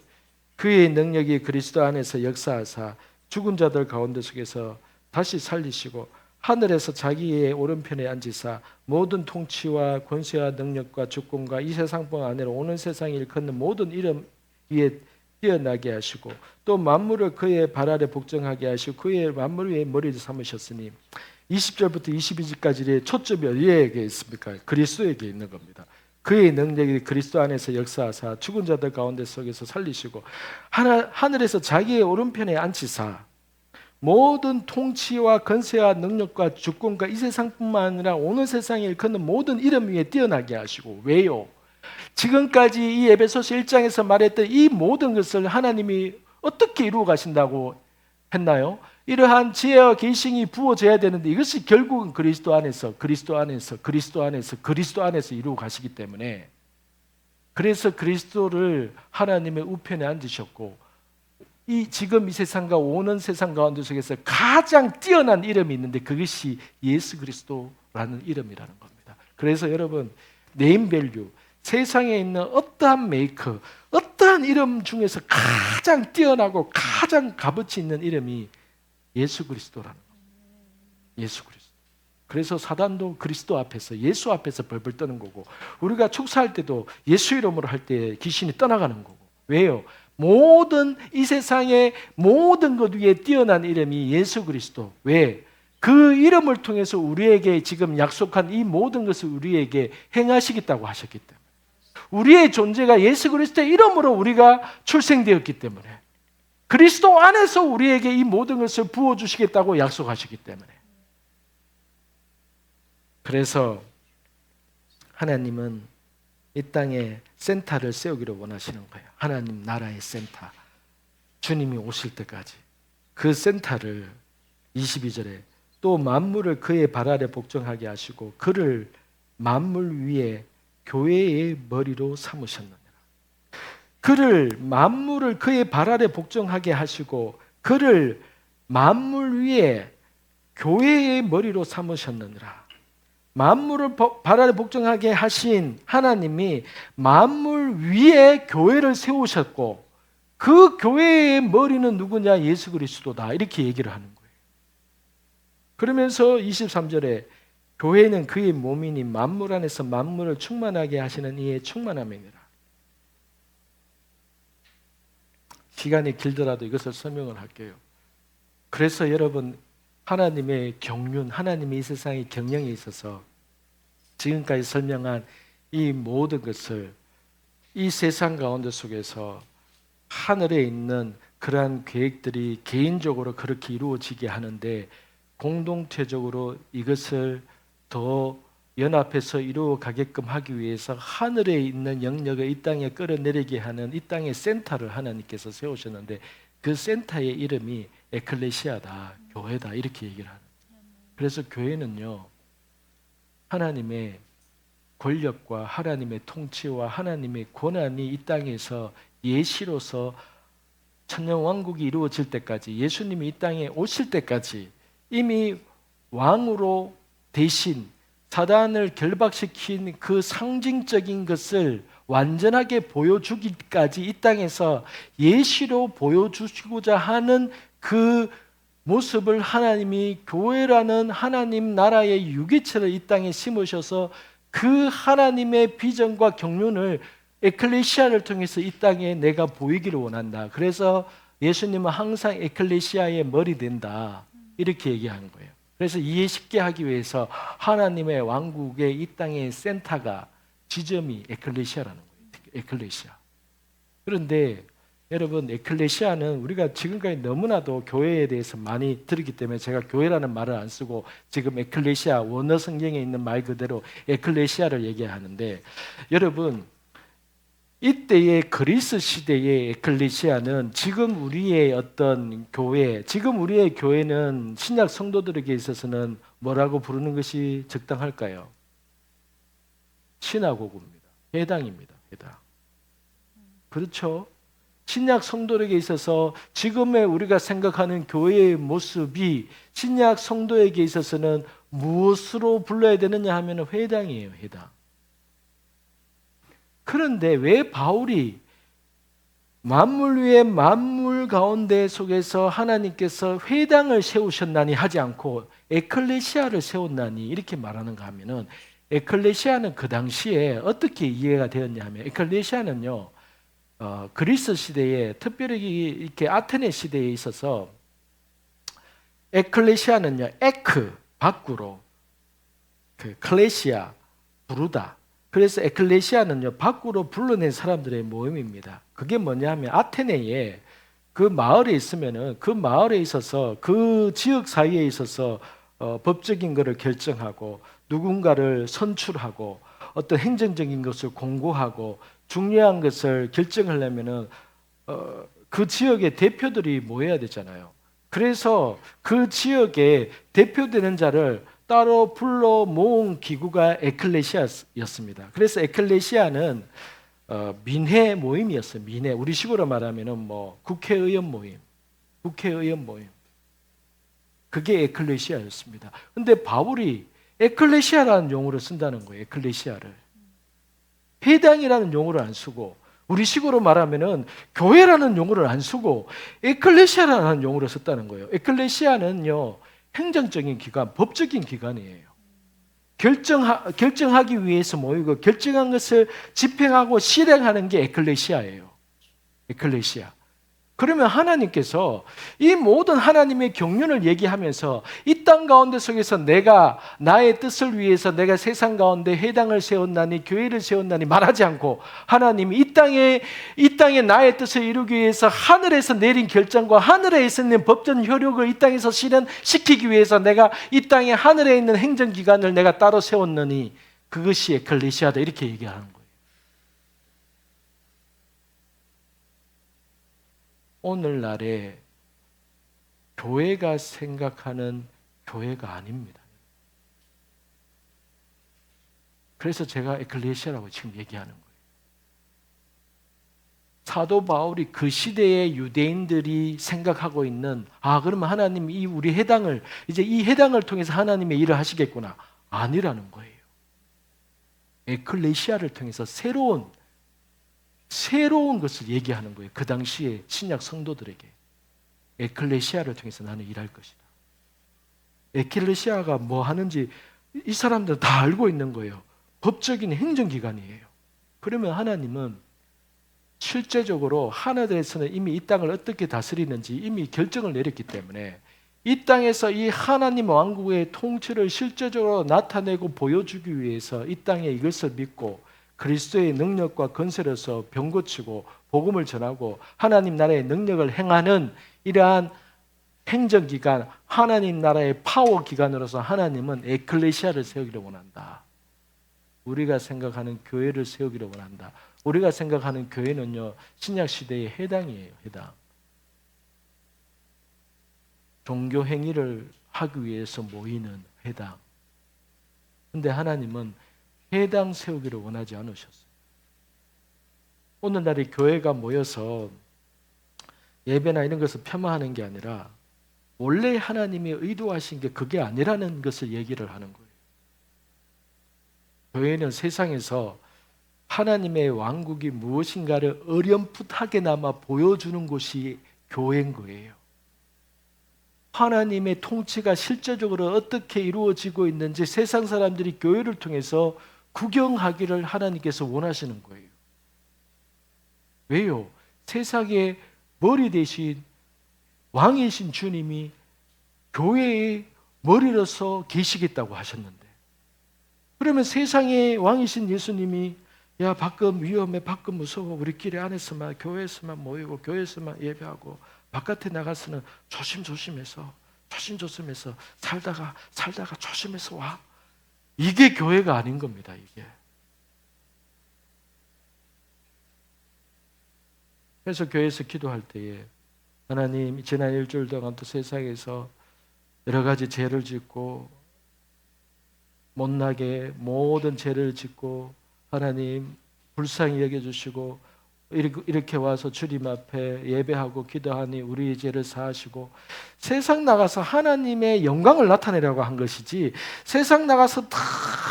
그의 능력이 그리스도 안에서 역사하사 죽은 자들 가운데 속에서 다시 살리시고 하늘에서 자기의 오른편에 앉으사 모든 통치와 권세와 능력과 주권과 이 세상뿐 아니라 오는 세상에 일컫는 모든 이름 위에 뛰어나게 하시고 또 만물을 그의 발 아래 복종하게 하시고 그의 만물 위에 머리를 삼으셨으니 20절부터 22절까지의 초점이 어디에게 있습니까? 그리스도에게 있는 겁니다. 그의 능력이 그리스도 안에서 역사하사 죽은 자들 가운데 속에서 살리시고 하늘에서 자기의 오른편에 앉히사 모든 통치와 권세와 능력과 주권과 이 세상뿐만 아니라 오는 세상에 일컫는 모든 이름 위에 뛰어나게 하시고 왜요? 지금까지 이 에베소서 1장에서 말했던 이 모든 것을 하나님이 어떻게 이루어 가신다고 했나요? 이러한 지혜와 계시이 부어져야 되는데 이것이 결국은 그리스도 안에서 이루어 가시기 때문에 그래서 그리스도를 하나님의 우편에 앉으셨고 지금 이 세상과 오는 세상 가운데 속에서 가장 뛰어난 이름이 있는데 그것이 예수 그리스도라는 이름이라는 겁니다. 그래서 여러분 네임밸류 세상에 있는 어떠한 메이커 어떠한 이름 중에서 가장 뛰어나고 가장 값어치 있는 이름이 예수 그리스도라는 겁니다. 예수 그리스도. 그래서 사단도 그리스도 앞에서 예수 앞에서 벌벌 떠는 거고 우리가 축사할 때도 예수 이름으로 할 때 귀신이 떠나가는 거고 왜요? 모든 이 세상의 모든 것 위에 뛰어난 이름이 예수 그리스도. 왜? 그 이름을 통해서 우리에게 지금 약속한 이 모든 것을 우리에게 행하시겠다고 하셨기 때문에 우리의 존재가 예수 그리스도의 이름으로 우리가 출생되었기 때문에 그리스도 안에서 우리에게 이 모든 것을 부어주시겠다고 약속하셨기 때문에 그래서 하나님은 이 땅에 센터를 세우기를 원하시는 거예요. 하나님 나라의 센터. 주님이 오실 때까지 그 센터를 22절에 또 만물을 그의 발 아래 복종하게 하시고 그를 만물 위에 교회의 머리로 삼으셨느니라. 그를 만물을 그의 발 아래 복종하게 하시고 그를 만물 위에 교회의 머리로 삼으셨느니라. 만물을 발 아래 복종하게 하신 하나님이 만물 위에 교회를 세우셨고 그 교회의 머리는 누구냐? 예수 그리스도다. 이렇게 얘기를 하는 거예요. 그러면서 23절에 교회는 그의 몸이니 만물 안에서 만물을 충만하게 하시는 이의 충만함이니라. 시간이 길더라도 이것을 설명을 할게요. 그래서 여러분, 하나님의 경륜, 하나님의 이 세상의 경영에 있어서 지금까지 설명한 이 모든 것을 이 세상 가운데 속에서 하늘에 있는 그러한 계획들이 개인적으로 그렇게 이루어지게 하는데, 공동체적으로 이것을 더 연합해서 이루어가게끔 하기 위해서 하늘에 있는 영역을 이 땅에 끌어내리게 하는 이 땅의 센터를 하나님께서 세우셨는데, 그 센터의 이름이 에클레시아다, 교회다, 이렇게 얘기를 하는. 그래서 교회는요, 하나님의 권력과 하나님의 통치와 하나님의 권한이 이 땅에서 예시로서 천년왕국이 이루어질 때까지, 예수님이 이 땅에 오실 때까지 이미 왕으로 대신 사단을 결박시킨 그 상징적인 것을 완전하게 보여주기까지 이 땅에서 예시로 보여주시고자 하는 그 모습을 하나님이 교회라는 하나님 나라의 유기체를 이 땅에 심으셔서 그 하나님의 비전과 경륜을 에클레시아를 통해서 이 땅에 내가 보이기를 원한다. 그래서 예수님은 항상 에클레시아의 머리 된다. 이렇게 얘기하는 거예요. 그래서 이해 쉽게 하기 위해서 하나님의 왕국의 이 땅의 센터가, 지점이 에클레시아라는 거예요. 에클레시아. 그런데 여러분, 에클레시아는 우리가 지금까지 너무나도 교회에 대해서 많이 들었기 때문에 제가 교회라는 말을 안 쓰고 지금 에클레시아, 원어 성경에 있는 말 그대로 에클레시아를 얘기하는데, 여러분, 이때의 그리스 시대의 에클레시아는 지금 우리의 어떤 교회, 지금 우리의 교회는 신약 성도들에게 있어서는 뭐라고 부르는 것이 적당할까요? 시나고그입니다. 회당입니다. 회당. 그렇죠? 신약 성도에게 있어서 지금의 우리가 생각하는 교회의 모습이 신약 성도에게 있어서는 무엇으로 불러야 되느냐 하면 회당이에요. 회당. 그런데 왜 바울이 만물 위에 만물 가운데 속에서 하나님께서 회당을 세우셨나니 하지 않고 에클레시아를 세웠나니 이렇게 말하는가 하면은, 에클레시아는 그 당시에 어떻게 이해가 되었냐 하면, 에클레시아는요, 그리스 시대에, 특별히 이렇게 아테네 시대에 있어서 에클레시아는요, 에크 밖으로, 그 클레시아 부르다. 그래서 에클레시아는요, 밖으로 불러낸 사람들의 모임입니다. 그게 뭐냐면 아테네에 그 마을에 있으면은 그 마을에 있어서 그 지역 사회에 있어서 법적인 것을 결정하고 누군가를 선출하고 어떤 행정적인 것을 공고하고 중요한 것을 결정하려면은 그 지역의 대표들이 모여야 되잖아요. 그래서 그 지역에 대표되는 자를 따로 불러 모은 기구가 에클레시아였습니다. 그래서 에클레시아는 민회 모임이었어요. 민회. 우리식으로 말하면은 뭐 국회의원 모임, 국회의원 모임. 그게 에클레시아였습니다. 근데 바울이 에클레시아라는 용어를 쓴다는 거예요. 에클레시아를. 회당이라는 용어를 안 쓰고, 우리식으로 말하면은 교회라는 용어를 안 쓰고 에클레시아라는 용어를 썼다는 거예요. 에클레시아는요, 행정적인 기관, 법적인 기관이에요. 결정하기 위해서 모이고 결정한 것을 집행하고 실행하는 게 에클레시아예요. 에클레시아. 그러면 하나님께서 이 모든 하나님의 경륜을 얘기하면서 이 땅 가운데 속에서 내가 나의 뜻을 위해서 내가 세상 가운데 회당을 세웠나니 교회를 세웠나니 말하지 않고, 하나님이 이 땅에 나의 뜻을 이루기 위해서 하늘에서 내린 결정과 하늘에 있는 법전 효력을 이 땅에서 실현시키기 위해서 내가 이 땅에 하늘에 있는 행정기관을 내가 따로 세웠느니 그것이 에클레시아다, 이렇게 얘기하는 거예요. 오늘날에 교회가 생각하는 교회가 아닙니다. 그래서 제가 에클레시아라고 지금 얘기하는 거예요. 사도 바울이 그 시대의 유대인들이 생각하고 있는, 그러면 하나님이 우리 회당을, 이제 이 회당을 통해서 하나님의 일을 하시겠구나, 아니라는 거예요. 에클레시아를 통해서 새로운 새로운 것을 얘기하는 거예요. 그 당시에 신약 성도들에게. 에클레시아를 통해서 나는 일할 것이다. 에클레시아가 뭐 하는지 이 사람들은 다 알고 있는 거예요. 법적인 행정기관이에요. 그러면 하나님은 실제적으로 하늘에서는 이미 이 땅을 어떻게 다스리는지 이미 결정을 내렸기 때문에 이 땅에서 이 하나님 왕국의 통치를 실제적으로 나타내고 보여주기 위해서 이 땅에 이것을 믿고 그리스도의 능력과 건설에서 병 고치고 복음을 전하고 하나님 나라의 능력을 행하는 이러한 행정기관, 하나님 나라의 파워기관으로서 하나님은 에클레시아를 세우기를 원한다. 우리가 생각하는 교회를 세우기를 원한다. 우리가 생각하는 교회는요, 신약시대의 해당이에요. 해당. 종교 행위를 하기 위해서 모이는 회당. 근데 하나님은 회당 세우기를 원하지 않으셨어요. 오늘날의 교회가 모여서 예배나 이런 것을 폄하하는 게 아니라 원래 하나님이 의도하신 게 그게 아니라는 것을 얘기를 하는 거예요. 교회는 세상에서 하나님의 왕국이 무엇인가를 어렴풋하게나마 보여주는 곳이 교회인 거예요. 하나님의 통치가 실제적으로 어떻게 이루어지고 있는지 세상 사람들이 교회를 통해서 구경하기를 하나님께서 원하시는 거예요. 왜요? 세상의 머리 대신 왕이신 주님이 교회의 머리로서 계시겠다고 하셨는데, 그러면 세상의 왕이신 예수님이 야 밖은 위험해, 밖은 무서워, 우리끼리 안에서만 교회에서만 모이고 교회에서만 예배하고 바깥에 나가서는 조심조심해서 살다가 조심해서 와. 이게 교회가 아닌 겁니다. 이게. 그래서 교회에서 기도할 때에 하나님, 지난 일주일 동안 또 세상에서 여러 가지 죄를 짓고 못나게 모든 죄를 짓고 하나님 불쌍히 여겨주시고 이렇게 와서 주님 앞에 예배하고 기도하니 우리의 죄를 사하시고, 세상 나가서 하나님의 영광을 나타내려고 한 것이지, 세상 나가서 다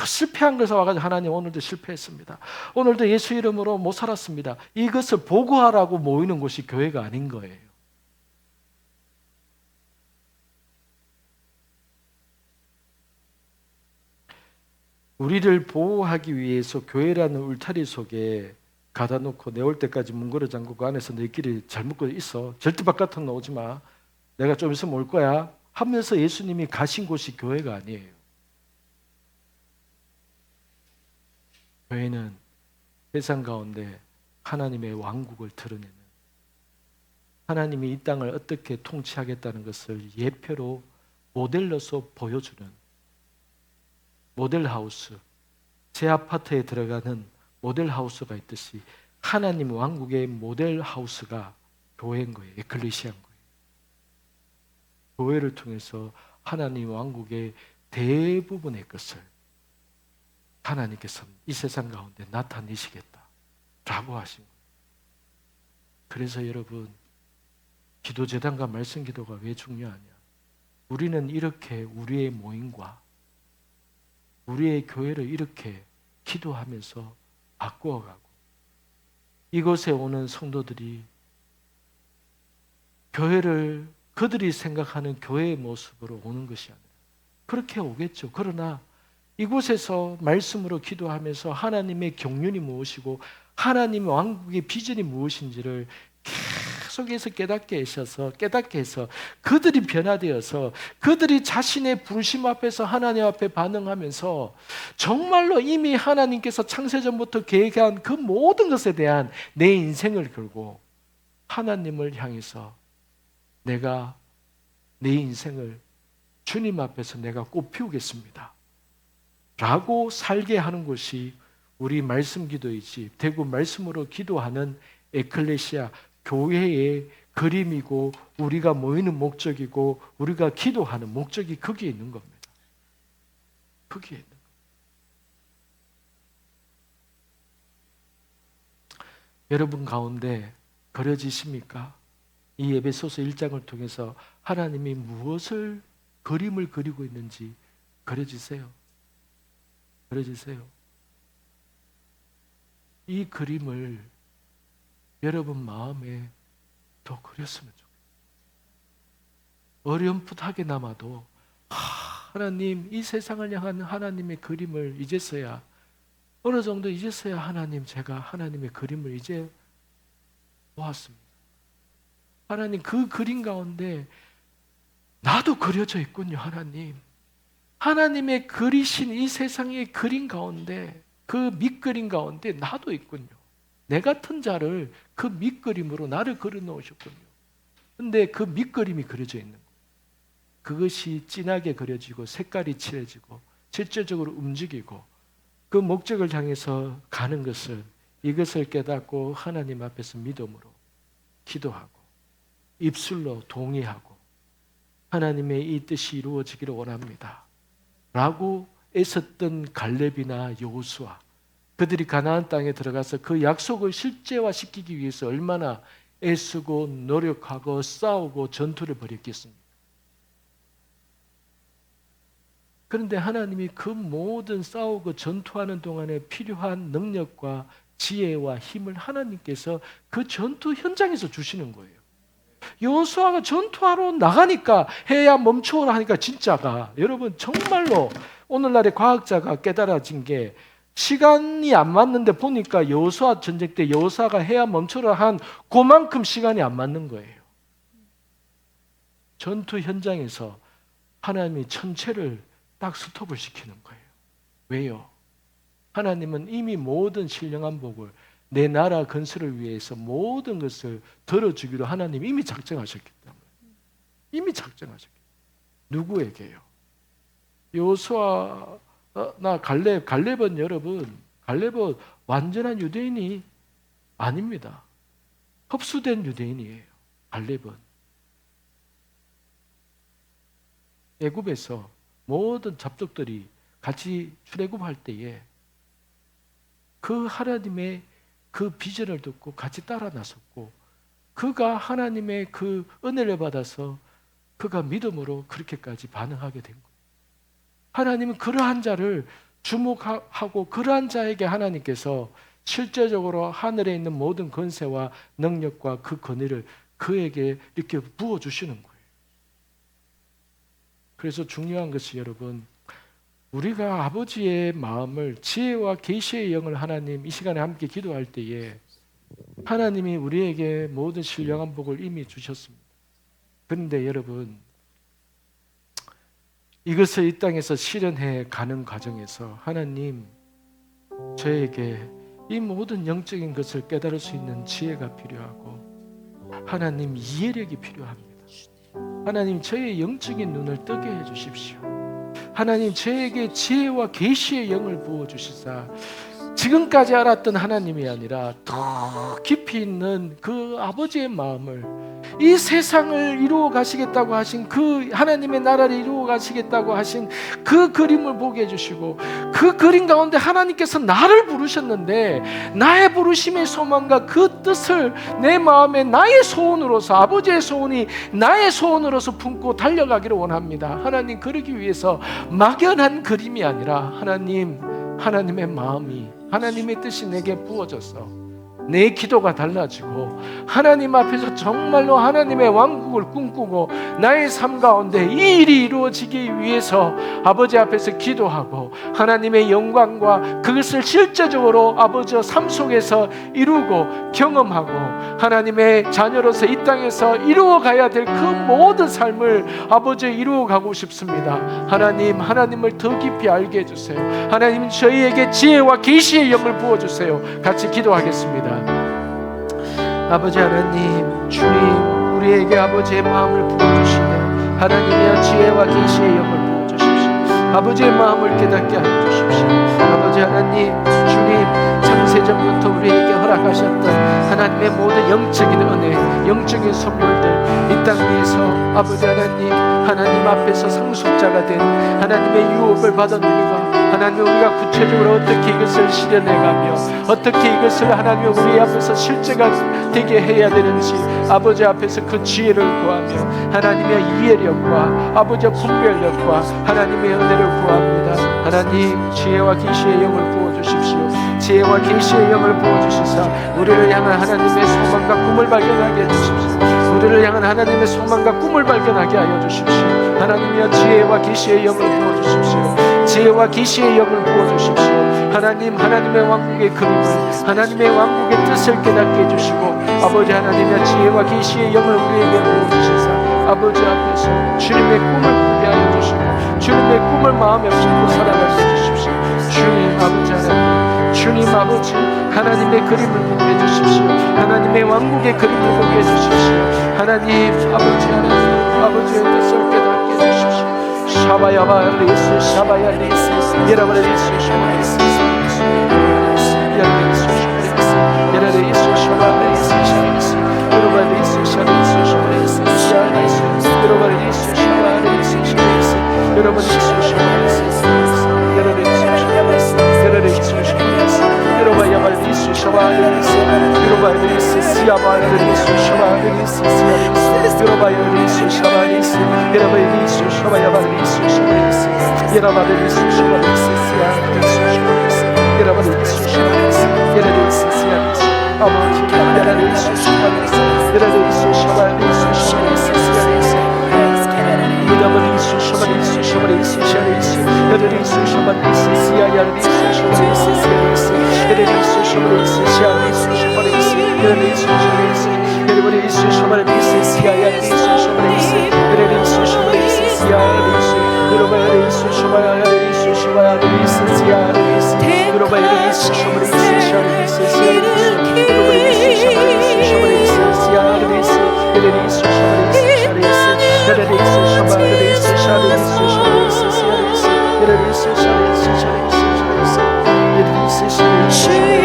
실패한 것을 와가지고 하나님 오늘도 실패했습니다, 오늘도 예수 이름으로 못 살았습니다, 이것을 보고하라고 모이는 곳이 교회가 아닌 거예요. 우리를 보호하기 위해서 교회라는 울타리 속에 가다 놓고 내 올 때까지 문고리 잠그고 안에서 너희끼리 잘 먹고 있어, 절대 바깥은 나오지 마, 내가 좀 있으면 올 거야 하면서 예수님이 가신 곳이 교회가 아니에요. 교회는 세상 가운데 하나님의 왕국을 드러내는, 하나님이 이 땅을 어떻게 통치하겠다는 것을 예표로 모델로서 보여주는 모델하우스, 제 아파트에 들어가는 모델하우스가 있듯이 하나님 왕국의 모델하우스가 교회인 거예요. 에클레시아인 거예요. 교회를 통해서 하나님 왕국의 대부분의 것을 하나님께서 이 세상 가운데 나타내시겠다라고 하신 거예요. 그래서 여러분, 기도제단과 말씀기도가 왜 중요하냐? 우리는 이렇게 우리의 모임과 우리의 교회를 이렇게 기도하면서 바꾸어가고, 이곳에 오는 성도들이 교회를 그들이 생각하는 교회의 모습으로 오는 것이 아니라 그렇게 오겠죠. 그러나 이곳에서 말씀으로 기도하면서 하나님의 경륜이 무엇이고 하나님의 왕국의 비전이 무엇인지를 계속해서 깨닫게 해서 그들이 변화되어서 그들이 자신의 부르심 앞에서 하나님 앞에 반응하면서 정말로 이미 하나님께서 창세전부터 계획한 그 모든 것에 대한 내 인생을 걸고 하나님을 향해서 내가 내 인생을 주님 앞에서 내가 꽃피우겠습니다 라고 살게 하는 것이 우리 말씀 기도이지, 대구 말씀으로 기도하는 에클레시아 교회의 그림이고 우리가 모이는 목적이고 우리가 기도하는 목적이 거기에 있는 겁니다. 거기에 있는 겁니다. 여러분 가운데 그려지십니까? 이 에베소서 1장을 통해서 하나님이 무엇을 그림을 그리고 있는지 그려지세요? 그려지세요? 이 그림을 여러분 마음에 더 그렸으면 좋겠어요. 어렴풋하게나마도 하나님, 이 세상을 향한 하나님의 그림을 이제서야, 어느 정도 이제서야 하나님, 제가 하나님의 그림을 이제 보았습니다. 하나님, 그 그림 가운데 나도 그려져 있군요. 하나님, 하나님의 그리신 이 세상의 그림 가운데, 그 밑그림 가운데 나도 있군요. 내 같은 자를 그 밑그림으로 나를 그려 놓으셨군요. 근데 그 밑그림이 그려져 있는 거예요. 그것이 진하게 그려지고 색깔이 칠해지고 실질적으로 움직이고 그 목적을 향해서 가는 것을, 이것을 깨닫고 하나님 앞에서 믿음으로 기도하고 입술로 동의하고 하나님의 이 뜻이 이루어지기를 원합니다 라고 애썼던 갈렙이나 여호수아, 그들이 가나안 땅에 들어가서 그 약속을 실제화시키기 위해서 얼마나 애쓰고 노력하고 싸우고 전투를 벌였겠습니까? 그런데 하나님이 그 모든 싸우고 전투하는 동안에 필요한 능력과 지혜와 힘을 하나님께서 그 전투 현장에서 주시는 거예요. 여호수아가 전투하러 나가니까, 해야 멈춰오라 하니까, 진짜가 여러분 정말로 오늘날의 과학자가 깨달아진 게, 시간이 안 맞는데 보니까 여호수아 전쟁 때 여호수아가 해야 멈춰라 한 그만큼 시간이 안 맞는 거예요. 전투 현장에서 하나님이 천체를 딱 스톱을 시키는 거예요. 왜요? 하나님은 이미 모든 신령한 복을, 내 나라 건설을 위해서 모든 것을 들어주기로 하나님이 이미 작정하셨기 때문에. 이미 작정하셨기 때문에. 누구에게요? 여호수아나 갈렙은 여러분, 갈렙은 완전한 유대인이 아닙니다. 흡수된 유대인이에요. 갈렙은 애굽에서 모든 잡족들이 같이 출애굽할 때에 그 하나님의 그 비전을 듣고 같이 따라 나섰고, 그가 하나님의 그 은혜를 받아서 그가 믿음으로 그렇게까지 반응하게 된 거예요. 하나님은 그러한 자를 주목하고 그러한 자에게 하나님께서 실제적으로 하늘에 있는 모든 권세와 능력과 그 권위를 그에게 이렇게 부어주시는 거예요. 그래서 중요한 것이 여러분, 우리가 아버지의 마음을, 지혜와 계시의 영을 하나님 이 시간에 함께 기도할 때에 하나님이 우리에게 모든 신령한 복을 이미 주셨습니다. 그런데 여러분, 이것을 이 땅에서 실현해 가는 과정에서 하나님, 저에게 이 모든 영적인 것을 깨달을 수 있는 지혜가 필요하고 하나님 이해력이 필요합니다. 하나님, 저의 영적인 눈을 뜨게 해주십시오. 하나님, 저에게 지혜와 계시의 영을 부어주시사 지금까지 알았던 하나님이 아니라 더 깊이 있는 그 아버지의 마음을, 이 세상을 이루어 가시겠다고 하신 그 하나님의 나라를 이루어 가시겠다고 하신 그 그림을 보게 해주시고, 그 그림 가운데 하나님께서 나를 부르셨는데 나의 부르심의 소망과 그 뜻을 내 마음에 나의 소원으로서, 아버지의 소원이 나의 소원으로서 품고 달려가기를 원합니다. 하나님, 그러기 위해서 막연한 그림이 아니라 하나님의 마음이, 하나님의 뜻이 내게 부어져서 내 기도가 달라지고 하나님 앞에서 정말로 하나님의 왕국을 꿈꾸고 나의 삶 가운데 이 일이 이루어지기 위해서 아버지 앞에서 기도하고 하나님의 영광과 그것을 실제적으로 아버지의 삶 속에서 이루고 경험하고 하나님의 자녀로서 이 땅에서 이루어가야 될 그 모든 삶을 아버지 이루어가고 싶습니다. 하나님을 더 깊이 알게 해주세요. 하나님, 저희에게 지혜와 계시의 영을 부어주세요. 같이 기도하겠습니다. 아버지 하나님, 주님, 우리에게 아버지의 마음을 부어주시네 하나님의 지혜와 계시의 영을 부어주십시오. 아버지의 마음을 깨닫게 하여 주십시오. 아버지 하나님, 주님, 창세전부터 우리에게 허락하셨던 하나님의 모든 영적인 은혜, 영적인 선물들 이 땅 위에서 아버지 하나님 앞에서 상속자가 된 하나님의 유업을 받은 우리가, 하나님, 우리가 구체적으로 어떻게 이것을 실현해가며 어떻게 이것을 하나님 우리 앞에서 실제가 되게 해야 되는지 아버지 앞에서 그 지혜를 구하며 하나님의 이해력과 아버지의 분별력과 하나님의 은혜를 구합니다. 하나님, 지혜와 계시의 영을 부어주십시오. 지혜와 계시의 영을 부어주시사 우리를 향한 하나님의 소망과 꿈을 발견하게 해주십시오. 우리를 향한 하나님의 소망과 꿈을 발견하게 하여 주십시오. 하나님이여 지혜와 계시의 영을 부어주십시오. 지혜와 계시의 영을 부어주십시오. 하나님, 하나님의 왕국의 그림을, 하나님의 왕국의 뜻을 깨닫게 해주시고 아버지 하나님의 지혜와 계시의 영을 우리에게 부어주시사 아버지 앞에서 주님의 꿈을 꾸게 하여 주시고 주님의 꿈을 마음에 품고 살아가게 해주십시오. 주님 아버지 하나님, 주님 아버지 하나님의 그림을 보게 해주십시오. 하나님의 왕국의 그림을 보게 해주십시오. 하나님 아버지 하나님, 아버지의 뜻을 깨닫게 해주십시오. 샤바야바 리스 샤바야 리스 예라바 리스 샤바 리스 예라바 리스 샤바 리스 예라바 리스 샤바 리스 샤리스 예라바 리스 샤리스 샤바 리스 샤리스 예라바 리스 샤바 리스 샤리스 예라바 리스 샤바 리스 예라바 리스 샤바 리스 예라바 리스 샤바 리스 예라바 야바 리스 샤바 리스 예라바 리스 시야바 리스 샤바 리스 시야리스 예라바 리스 샤바 리스 예라바 리스 샤바 야바 리스 샤바리스 예라바 리스 샤바리스 시야리스 샤바리스 예라바 리스 샤바리스 예라리스 시야리스 아버지 예라리스 샤바리스 예라리스 샤바리스 샤바리스 시야리스 예라바 리스 샤바리스 샤바리스 샤리스 예라리스 샤바리스 시야리스 샤바리스 시야리스 예라리스 샤바리스 시야리스 샤바리스 예라리스 샤바리스 예라리스 샤바리스 시야리스 샤바리스 예라리스 샤바리스 시야리스 예라바리스 샤바리스 샤바리스 시야리스 예라바리스 샤바리스 샤바리스 시야리스 예라바리스 샤바리스 샤바리스 시야리스 예라리스 샤바리스 샤리스 예라리스 샤바리스 샤리스 샤리스 시야리스 예라리스 샤리스 샤리스 샤리스 예라리스 샤리스 주의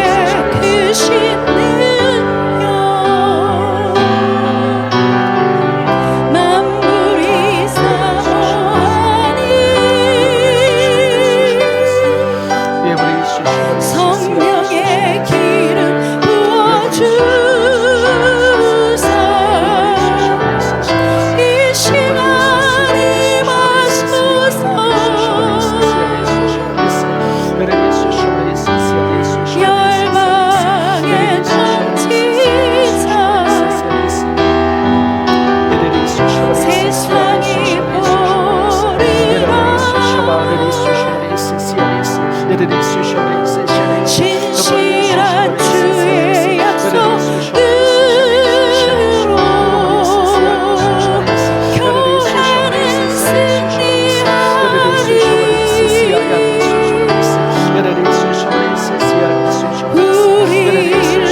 크신 성령의 기름 부어주사 이 시간 임하소서 열방의 통치자 세상이 보리라 진실한 주의 약속으로 교회는 승리하리 우리를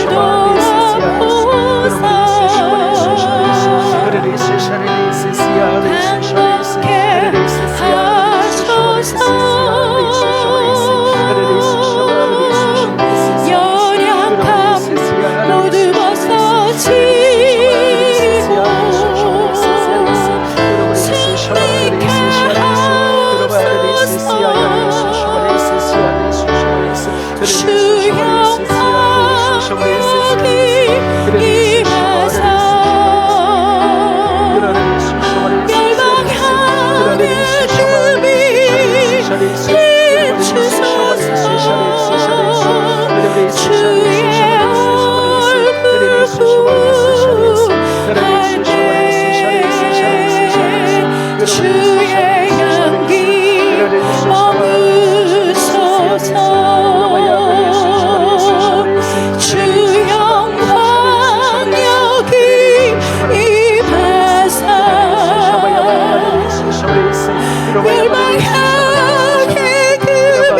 도와보사 함께 하소서 연약함 모두 벗어지고 승리케 하소서 주 영광이 임하사 멸망하는 금이 비추소서 주의 얼굴을 구할 때 주의 향기 머무소서 주 영광 여기 임하사 멸망하게 금이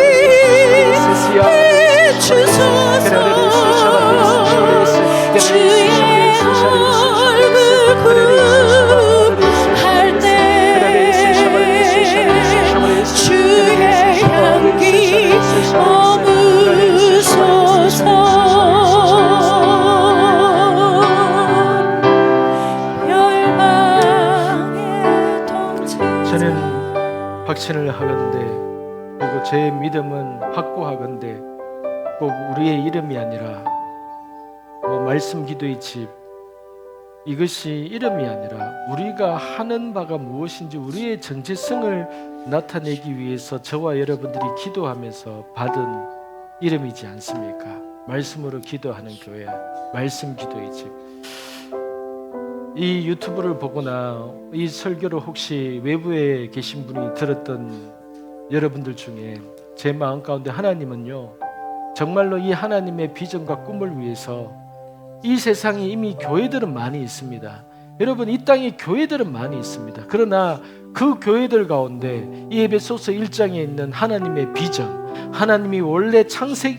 비추소서 주의 얼굴 구할 때 주의 향기 머무소서 열방의 통치 저는 확신을 하건대 그리고 제 믿음은 확고하건대 꼭 우리의 이름이 아니라 말씀 기도의 집 이것이 이름이 아니라 우리가 하는 바가 무엇인지 우리의 정체성을 나타내기 위해서 저와 여러분들이 기도하면서 받은 이름이지 않습니까? 말씀으로 기도하는 교회, 말씀 기도의 집. 이 유튜브를 보거나 이 설교를 혹시 외부에 계신 분이 들었던 여러분들 중에 제 마음 가운데 하나님은요, 정말로 이 하나님의 비전과 꿈을 위해서 이 세상에 이미 교회들은 많이 있습니다. 여러분, 이 땅에 교회들은 많이 있습니다. 그러나 그 교회들 가운데 이 에베소서 1장에 있는 하나님의 비전, 하나님이 원래 창세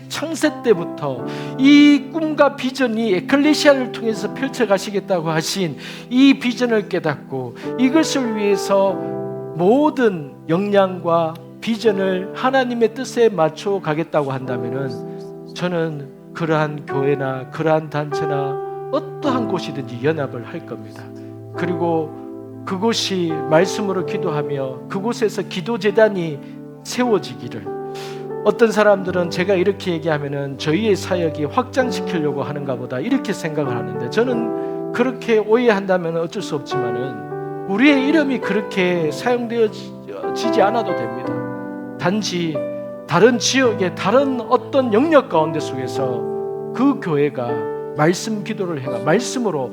때부터 이 꿈과 비전이 에클레시아를 통해서 펼쳐가시겠다고 하신 이 비전을 깨닫고 이것을 위해서 모든 역량과 비전을 하나님의 뜻에 맞춰 가겠다고 한다면은, 저는 그러한 교회나 그러한 단체나 어떠한 곳이든지 연합을 할 겁니다. 그리고 그곳이 말씀으로 기도하며 그곳에서 기도재단이 세워지기를. 어떤 사람들은 제가 이렇게 얘기하면은 저희의 사역이 확장시키려고 하는가 보다 이렇게 생각을 하는데, 저는 그렇게 오해한다면 어쩔 수 없지만은 우리의 이름이 그렇게 사용되어지지 않아도 됩니다. 단지 다른 지역의 다른 어떤 영역 가운데 속에서 그 교회가 말씀 기도를 해가 말씀으로,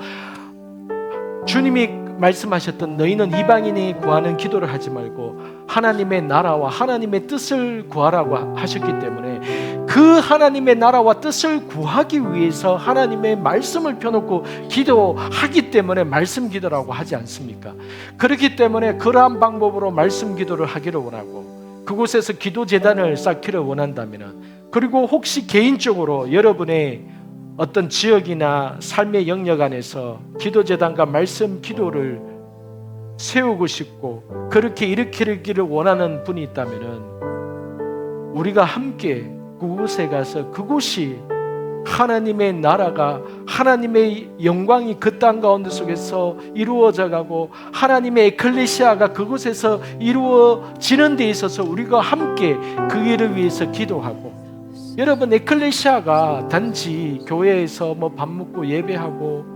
주님이 말씀하셨던 너희는 이방인이 구하는 기도를 하지 말고 하나님의 나라와 하나님의 뜻을 구하라고 하셨기 때문에, 그 하나님의 나라와 뜻을 구하기 위해서 하나님의 말씀을 펴놓고 기도하기 때문에 말씀 기도라고 하지 않습니까? 그렇기 때문에 그러한 방법으로 말씀 기도를 하기를 원하고, 그곳에서 기도 재단을 쌓기를 원한다면, 그리고 혹시 개인적으로 여러분의 어떤 지역이나 삶의 영역 안에서 기도 재단과 말씀 기도를 세우고 싶고 그렇게 일으키기를 원하는 분이 있다면, 우리가 함께 그곳에 가서 그곳이 하나님의 나라가, 하나님의 영광이 그 땅 가운데 속에서 이루어져 가고 하나님의 에클레시아가 그곳에서 이루어지는 데 있어서 우리가 함께 그 일을 위해서 기도하고, 여러분, 에클레시아가 단지 교회에서 뭐 밥 먹고 예배하고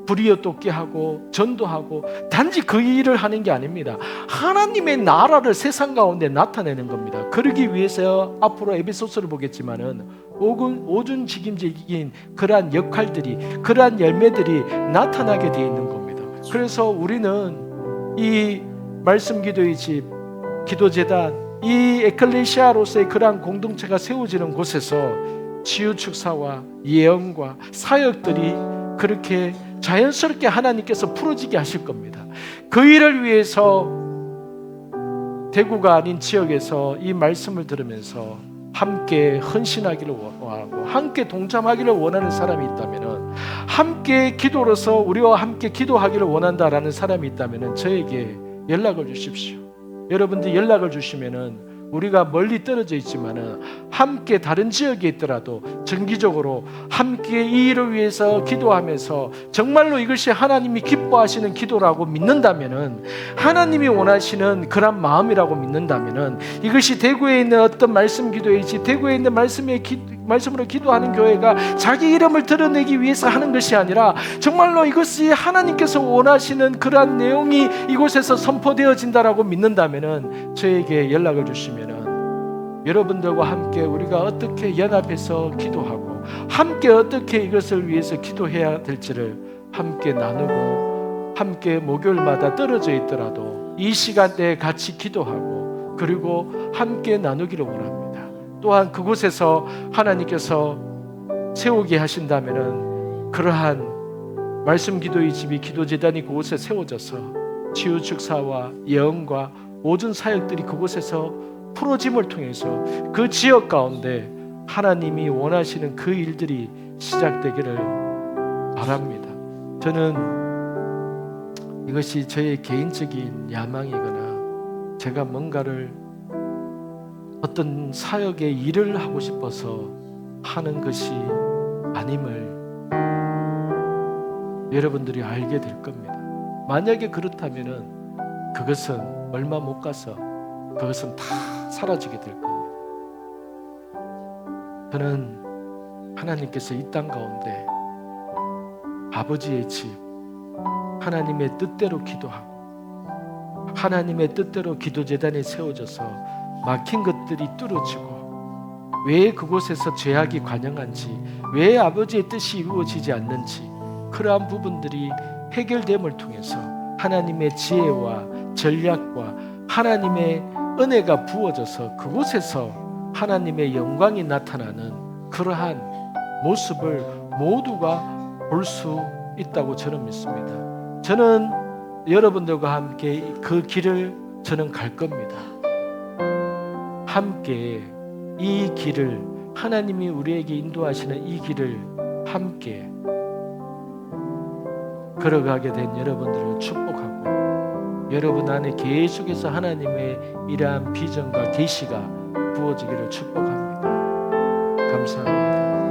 불이어 돕게 하고 전도하고 단지 그 일을 하는 게 아닙니다. 하나님의 나라를 세상 가운데 나타내는 겁니다. 그러기 위해서 앞으로 에베소서를 보겠지만은 오준직임적인 그러한 역할들이, 그러한 열매들이 나타나게 되어 있는 겁니다. 그래서 우리는 이 말씀 기도의 집, 기도재단, 이 에클레시아로서의 그러한 공동체가 세워지는 곳에서 치유축사와 예언과 사역들이 그렇게 자연스럽게 하나님께서 풀어지게 하실 겁니다. 그 일을 위해서 대구가 아닌 지역에서 이 말씀을 들으면서 함께 헌신하기를 원하고 함께 동참하기를 원하는 사람이 있다면, 함께 기도로서 우리와 함께 기도하기를 원한다라는 사람이 있다면 저에게 연락을 주십시오. 여러분들이 연락을 주시면은 우리가 멀리 떨어져 있지만은 함께 다른 지역에 있더라도 정기적으로 함께 이 일을 위해서 기도하면서, 정말로 이것이 하나님이 기뻐하시는 기도라고 믿는다면은, 하나님이 원하시는 그런 마음이라고 믿는다면은, 이것이 대구에 있는 어떤 말씀 기도이지, 대구에 있는 말씀으로 기도하는 교회가 자기 이름을 드러내기 위해서 하는 것이 아니라 정말로 이것이 하나님께서 원하시는 그러한 내용이 이곳에서 선포되어진다라고 믿는다면은 저에게 연락을 주시면은 여러분들과 함께 우리가 어떻게 연합해서 기도하고 함께 어떻게 이것을 위해서 기도해야 될지를 함께 나누고, 함께 목요일마다 떨어져 있더라도 이 시간대에 같이 기도하고 그리고 함께 나누기를 원합니다. 또한 그곳에서 하나님께서 세우게 하신다면은 그러한 말씀 기도의 집이, 기도재단이 그곳에 세워져서 치유축사와 예언과 모든 사역들이 그곳에서 풀어짐을 통해서 그 지역 가운데 하나님이 원하시는 그 일들이 시작되기를 바랍니다. 저는 이것이 저의 개인적인 야망이거나 제가 뭔가를 어떤 사역의 일을 하고 싶어서 하는 것이 아님을 여러분들이 알게 될 겁니다. 만약에 그렇다면은 그것은 얼마 못 가서 그것은 다 사라지게 될 겁니다. 저는 하나님께서 이 땅 가운데 아버지의 집, 하나님의 뜻대로 기도하고 하나님의 뜻대로 기도재단이 세워져서 막힌 것들이 뚫어지고 왜 그곳에서 죄악이 관영한지, 왜 아버지의 뜻이 이루어지지 않는지, 그러한 부분들이 해결됨을 통해서 하나님의 지혜와 전략과 하나님의 은혜가 부어져서 그곳에서 하나님의 영광이 나타나는 그러한 모습을 모두가 볼 수 있다고 저는 믿습니다. 저는 여러분들과 함께 그 길을 저는 갈 겁니다. 함께 이 길을, 하나님이 우리에게 인도하시는 이 길을 함께 걸어가게 된 여러분들을 축복하고, 여러분 안에 계속해서 하나님의 이러한 비전과 계시가 부어지기를 축복합니다. 감사합니다.